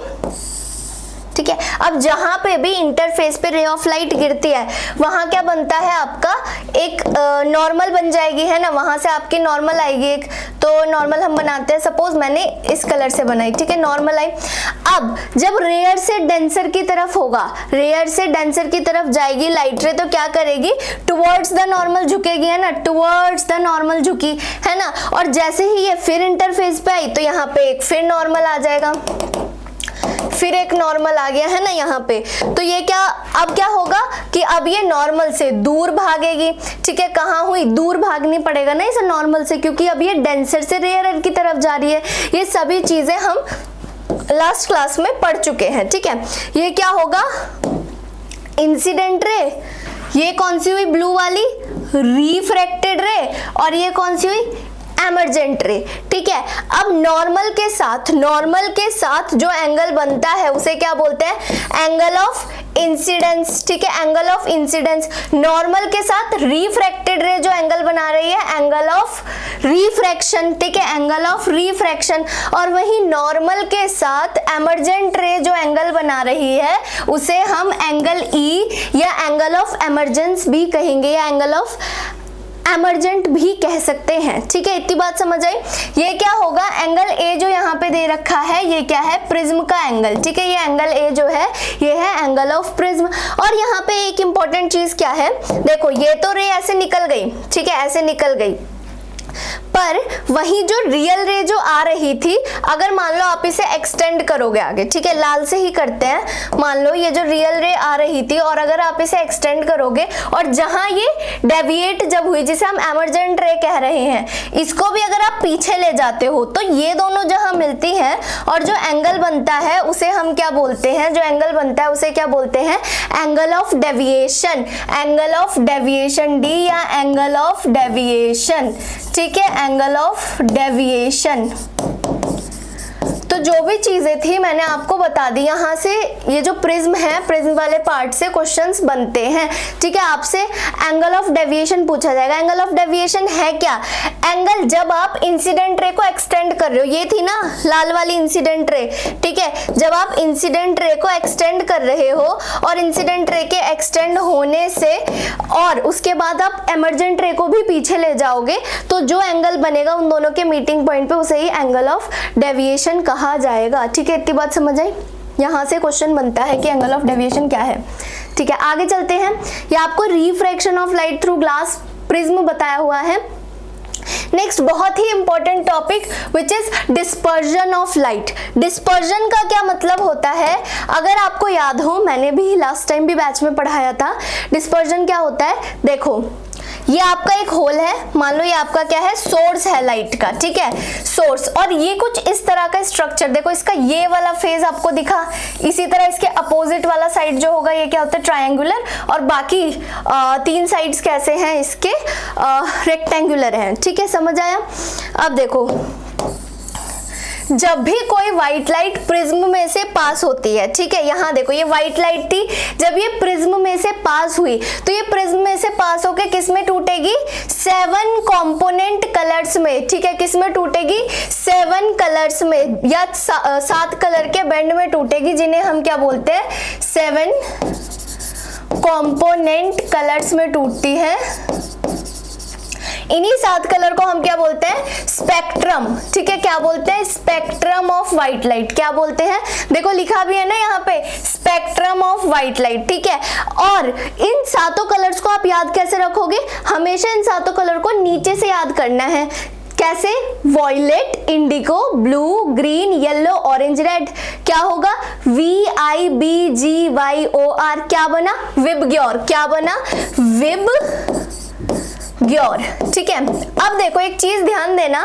ठीक है। अब जहां पे भी इंटरफेस पे रे ऑफ लाइट गिरती है वहां क्या बनता है, आपका एक नॉर्मल बन जाएगी, है ना। वहां से आपकी नॉर्मल आएगी एक, तो नॉर्मल हम बनाते हैं, सपोज मैंने इस कलर से बनाई, ठीक है, नॉर्मल आई। अब जब रेयर से डेंसर की तरफ होगा, रेयर से डेंसर की तरफ जाएगी लाइट रे, तो क्या करेगी, टुवर्ड्स द नॉर्मल झुकेगी, है ना, टुवर्ड्स द नॉर्मल झुकी, है ना। और जैसे ही ये फिर इंटरफेस पे आई तो यहाँ पे एक फिर नॉर्मल आ जाएगा, फिर एक नॉर्मल आ गया, है ना यहाँ पे। तो ये क्या, अब क्या होगा कि अब ये नॉर्मल से दूर भागेगी, ठीक है। कहाँ हुई, दूर भागनी पड़ेगा ना इसे नॉर्मल से, क्योंकि अब ये डेंसर से रेयर की तरफ जा रही है। ये सभी चीजें हम लास्ट क्लास में पढ़ चुके हैं, ठीक है। ये क्या होगा, इंसिडेंट रे, ये कौन सी हुई, ब्लू वाली, रिफ्रैक्टेड रे, और ये कौन सी हुई, एमर्जेंट रे, ठीक है। अब नॉर्मल के साथ जो एंगल बनता है उसे क्या बोलते हैं, एंगल ऑफ इंसिडेंस, ठीक है, एंगल ऑफ इंसिडेंस। नॉर्मल के साथ रिफ्रैक्टेड रे जो एंगल बना रही है, एंगल ऑफ रिफ्रैक्शन, ठीक है, एंगल ऑफ रिफ्रैक्शन। और वही नॉर्मल के साथ एमर्जेंट रे जो एंगल बना रही है उसे हम एंगल ई या एंगल ऑफ एमर्जेंस भी कहेंगे, या एंगल ऑफ एमर्जेंट भी कह सकते हैं, ठीक है। इतनी बात समझ आई। ये क्या होगा, एंगल ए जो यहाँ पे दे रखा है ये क्या है, प्रिज्म का एंगल, ठीक है। ये एंगल ए जो है ये है एंगल ऑफ प्रिज्म। और यहाँ पे एक इंपॉर्टेंट चीज क्या है, देखो ये तो रे ऐसे निकल गई, ठीक है, ऐसे निकल गई, पर वही जो रियल रे जो आ रही थी, अगर मान लो आप इसे एक्सटेंड करोगे आगे, ठीक है, लाल से ही करते हैं। मान लो ये जो रियल रे आ रही थी और अगर आप इसे एक्सटेंड करोगे और जहां ये डेविएट जब हुई, जिसे हम एमर्जेंट रे कह रहे हैं, इसको भी अगर आप पीछे ले जाते हो तो ये दोनों जहां मिलती हैं और जो एंगल बनता है उसे हम क्या बोलते हैं, जो एंगल बनता है उसे क्या बोलते हैं, angle of deviation, angle of deviation, D या एंगल ऑफ डेविएशन, ठीक है, एंगल ऑफ डेविएशन। तो जो भी चीजें थी मैंने आपको बता दी। यहाँ से ये जो प्रिज्म है, प्रिज्म वाले पार्ट से क्वेश्चंस बनते हैं, ठीक है। आपसे एंगल ऑफ डेविएशन पूछा जाएगा। एंगल ऑफ डेविएशन है क्या, एंगल जब आप इंसिडेंट रे को एक्सटेंड कर रहे हो, ये थी ना लाल वाली इंसिडेंट रे, ठीक है। जब आप इंसिडेंट रे को एक्सटेंड कर रहे हो और इंसिडेंट रे के एक्सटेंड होने से और उसके बाद आप एमर्जेंट रे को भी पीछे ले जाओगे तो जो एंगल बनेगा उन दोनों के मीटिंग पॉइंट पे उसे ही एंगल ऑफ डेविएशन कहा जाएगा, ठीक है। इतनी बात समझ आई। यहां से क्वेश्चन बनता है कि एंगल ऑफ डेविएशन क्या है, ठीक है। आगे चलते हैं। ये आपको refraction of light through glass prism बताया हुआ है। नेक्स्ट बहुत ही important topic which is dispersion of light. Dispersion का क्या मतलब होता है, अगर आपको याद हो मैंने भी लास्ट टाइम भी बैच में पढ़ाया था। डिस्पर्जन क्या होता है, देखो ये आपका एक होल है, मान लो ये आपका क्या है, सोर्स है लाइट का, ठीक है, सोर्स। और ये कुछ इस तरह का स्ट्रक्चर, देखो इसका ये वाला फेज आपको दिखा, इसी तरह इसके अपोजिट वाला साइड जो होगा ये क्या होता है, ट्रायंगुलर, और बाकी 3 साइड्स कैसे हैं इसके, रेक्टेंगुलर हैं, ठीक है, समझ आया। अब देखो जब भी कोई व्हाइट लाइट प्रिज्म में से पास होती है, ठीक है, यहाँ देखो ये व्हाइट लाइट थी, जब ये प्रिज्म में से पास हुई तो ये प्रिज्म में से पास होके किस में टूटेगी, 7 कंपोनेंट कलर्स में, ठीक है, किस में टूटेगी, 7 कलर्स में या 7 कलर के बैंड में टूटेगी, जिन्हें हम क्या बोलते हैं, 7 कंपोनेंट कलर्स में टूटती है। इन्हीं 7 कलर को हम क्या बोलते हैं, स्पेक्ट्रम, ठीक है, क्या बोलते हैं, स्पेक्ट्रम ऑफ व्हाइट लाइट, क्या बोलते हैं, देखो लिखा भी है ना यहाँ पे, स्पेक्ट्रम ऑफ व्हाइट लाइट, ठीक है। और इन 7 कलर्स को आप याद कैसे रखोगे, हमेशा इन 7 कलर को नीचे से याद करना है, कैसे, violet, indigo, blue, green, yellow, orange, red, क्या होगा, VIBGYOR, क्या बना, विबग्योर, क्या बना, विबग्योर, ठीक है। अब देखो एक चीज ध्यान देना,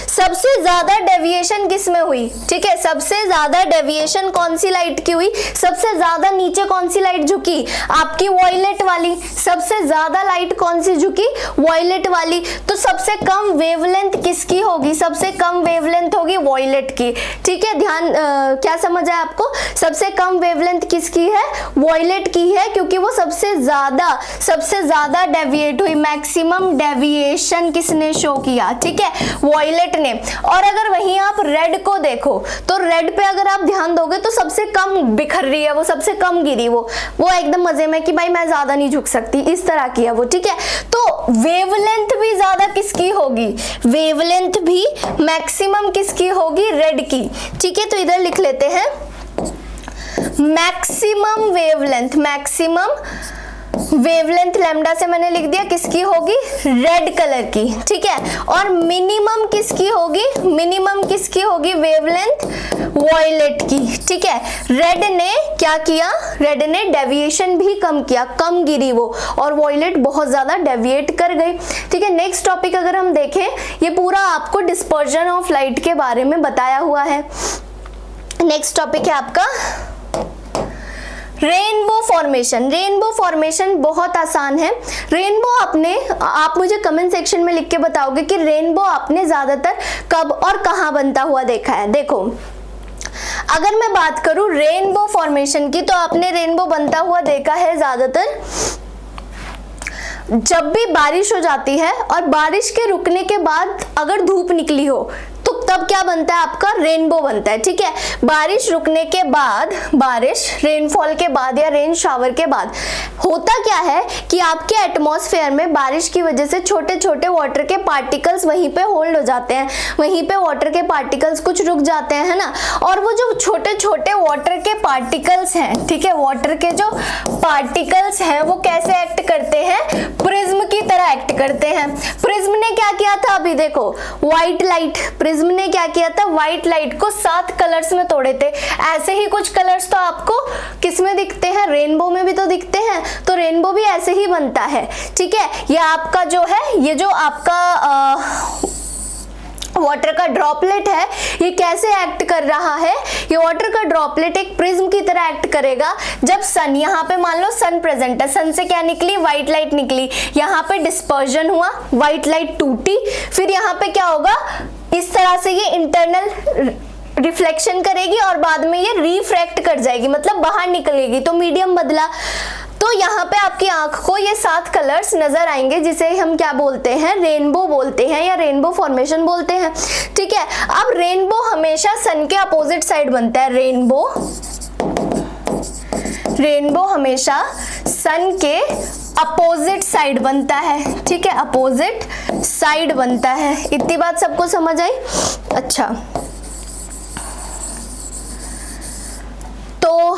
सबसे ज्यादा डेविएशन किस में हुई, ठीक है, सबसे ज्यादा डेविएशन कौन सी लाइट की हुई, सबसे ज्यादा नीचे कौन सी लाइट झुकी, आपकी वॉयलेट वाली, सबसे ज्यादा लाइट कौन सी झुकी, वॉयलेट वाली, तो सबसे कम वेवलेंथ किसकी होगी, सबसे कम वेवलेंथ होगी वॉयलेट की, ठीक है, ध्यान क्या समझ आया आपको, सबसे कम वेवलेंथ किसकी है, वॉयलेट की है, क्योंकि वो सबसे ज्यादा डेविएट हुई, मैक्सिमम डेविएशन किसने शो किया, ठीक है, वॉयलेट ने। और अगर वहीं आप रेड को देखो तो रेड पे अगर आप ध्यान दोगे तो सबसे कम बिखर रही है वो, सबसे कम गिरी वो एकदम मजे में कि भाई मैं ज्यादा नहीं झुक सकती, इस तरह की है वो, ठीक है। तो वेवलेंथ भी ज्यादा किसकी होगी, वेवलेंथ भी मैक्सिमम किसकी होगी, रेड की, ठीक है। तो इधर लिख लेते हैं मैक्सिमम वेवलेंथ लैम्डा से मैंने लिख दिया किसकी होगी, रेड कलर की, ठीक है। और मिनिमम किसकी होगी, वेवलेंथ वॉयलेट की, ठीक है। रेड ने क्या किया, रेड ने डेविएशन भी कम किया, कम गिरी वो, और वॉयलेट बहुत ज्यादा डेविएट कर गई, ठीक है। नेक्स्ट टॉपिक अगर हम देखें, ये पूरा आपको डिस्पर्जन ऑफ लाइट के बारे में बताया हुआ है। नेक्स्ट टॉपिक है आपका रेनबो फॉर्मेशन बहुत आसान है। रेनबो आप मुझे कमेंट सेक्शन में लिख के बताओगे कि रेनबो आपने ज्यादातर कब और कहां बनता हुआ देखा है। देखो अगर मैं बात करूं रेनबो फॉर्मेशन की, तो आपने रेनबो बनता हुआ देखा है ज्यादातर जब भी बारिश हो जाती है और बारिश के रुकने के बाद अगर धूप निकली हो तो तब क्या बनता है, आपका रेनबो बनता है, ठीक है। बारिश रुकने के बाद, बारिश रेनफॉल के बाद या रेन शावर के बाद होता क्या है कि आपके एटमॉस्फेयर में बारिश की वजह से छोटे छोटे वाटर के पार्टिकल्स वहीं पे होल्ड हो जाते हैं, वहीं पे वाटर के पार्टिकल्स कुछ रुक जाते हैं, है ना। और वो जो छोटे छोटे वाटर के पार्टिकल्स हैं, ठीक है, वाटर के जो पार्टिकल्स हैं वो कैसे एक्ट करते हैं, प्रिज्म की तरह एक्ट करते हैं। प्रिज्म ने क्या किया था, अभी देखो व्हाइट लाइट, प्रिज्म ने क्या किया था, व्हाइट लाइट को 7 कलर्स में तोड़े थे। ऐसे ही कुछ कलर्स तो आपको किस में दिखते हैं, रेनबो में भी तो दिखते हैं, तो रेनबो भी ऐसे ही बनता है, ठीक है। ये आपका जो है, ये जो आपका वाटर का ड्रॉपलेट है, ये कैसे एक्ट कर रहा है, ये वाटर का ड्रॉपलेट एक प्रिज्म की तरह एक्ट करेगा। जब सन, यहाँ पे मान लो सन प्रेजेंट है, सन से क्या निकली, व्हाइट लाइट निकली, यहाँ पे डिस्पर्जन हुआ, व्हाइट लाइट टूटी, फिर यहाँ पे क्या होगा, इस तरह से ये इंटरनल रिफ्लेक्शन करेगी और बाद में ये रिफ्रैक्ट कर जाएगी, मतलब बाहर निकलेगी, तो मीडियम बदला। तो यहाँ पे आपकी आंख को ये 7 कलर्स नजर आएंगे, जिसे हम क्या बोलते हैं, रेनबो बोलते हैं या रेनबो फॉर्मेशन बोलते हैं, ठीक है। अब रेनबो हमेशा सन के अपोजिट साइड बनता है, रेनबो हमेशा सन के अपोजिट साइड बनता है, ठीक है, अपोजिट साइड बनता है। इतनी बात सबको समझ आई। अच्छा, तो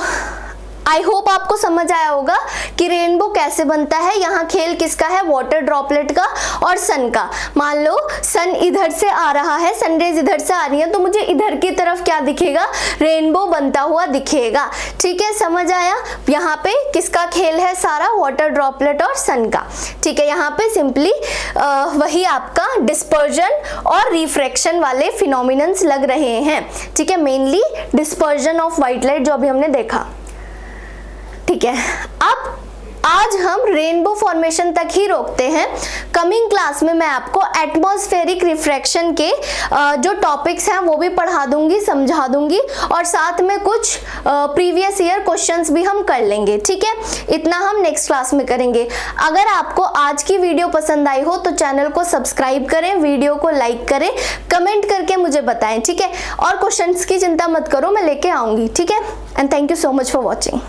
आई होप आपको समझ आया होगा कि रेनबो कैसे बनता है। यहाँ खेल किसका है, वाटर ड्रॉपलेट का और सन का। मान लो सन इधर से आ रहा है, सनरेज इधर से आ रही है, तो मुझे इधर की तरफ क्या दिखेगा, रेनबो बनता हुआ दिखेगा। ठीक है, समझ आया। यहाँ पे किसका खेल है सारा, वाटर ड्रॉपलेट और सन का। ठीक है, यहाँ पे सिंपली वही आपका डिस्पर्जन और रिफ्रैक्शन वाले फिनोमिनन्स लग रहे हैं। ठीक है, mainly dispersion of white light जो अभी हमने देखा। ठीक है, अब आज हम रेनबो फॉर्मेशन तक ही रोकते हैं। कमिंग क्लास में मैं आपको एटमॉस्फेरिक रिफ्रैक्शन के जो टॉपिक्स हैं वो भी पढ़ा दूंगी, समझा दूंगी, और साथ में कुछ प्रीवियस ईयर क्वेश्चंस भी हम कर लेंगे। ठीक है, इतना हम नेक्स्ट क्लास में करेंगे। अगर आपको आज की वीडियो पसंद आई हो तो चैनल को सब्सक्राइब करें, वीडियो को लाइक करें, कमेंट करके मुझे बताएं। ठीक है, और क्वेश्चंस की चिंता मत करो, मैं लेके आऊंगी। ठीक है, and thank you so much for watching.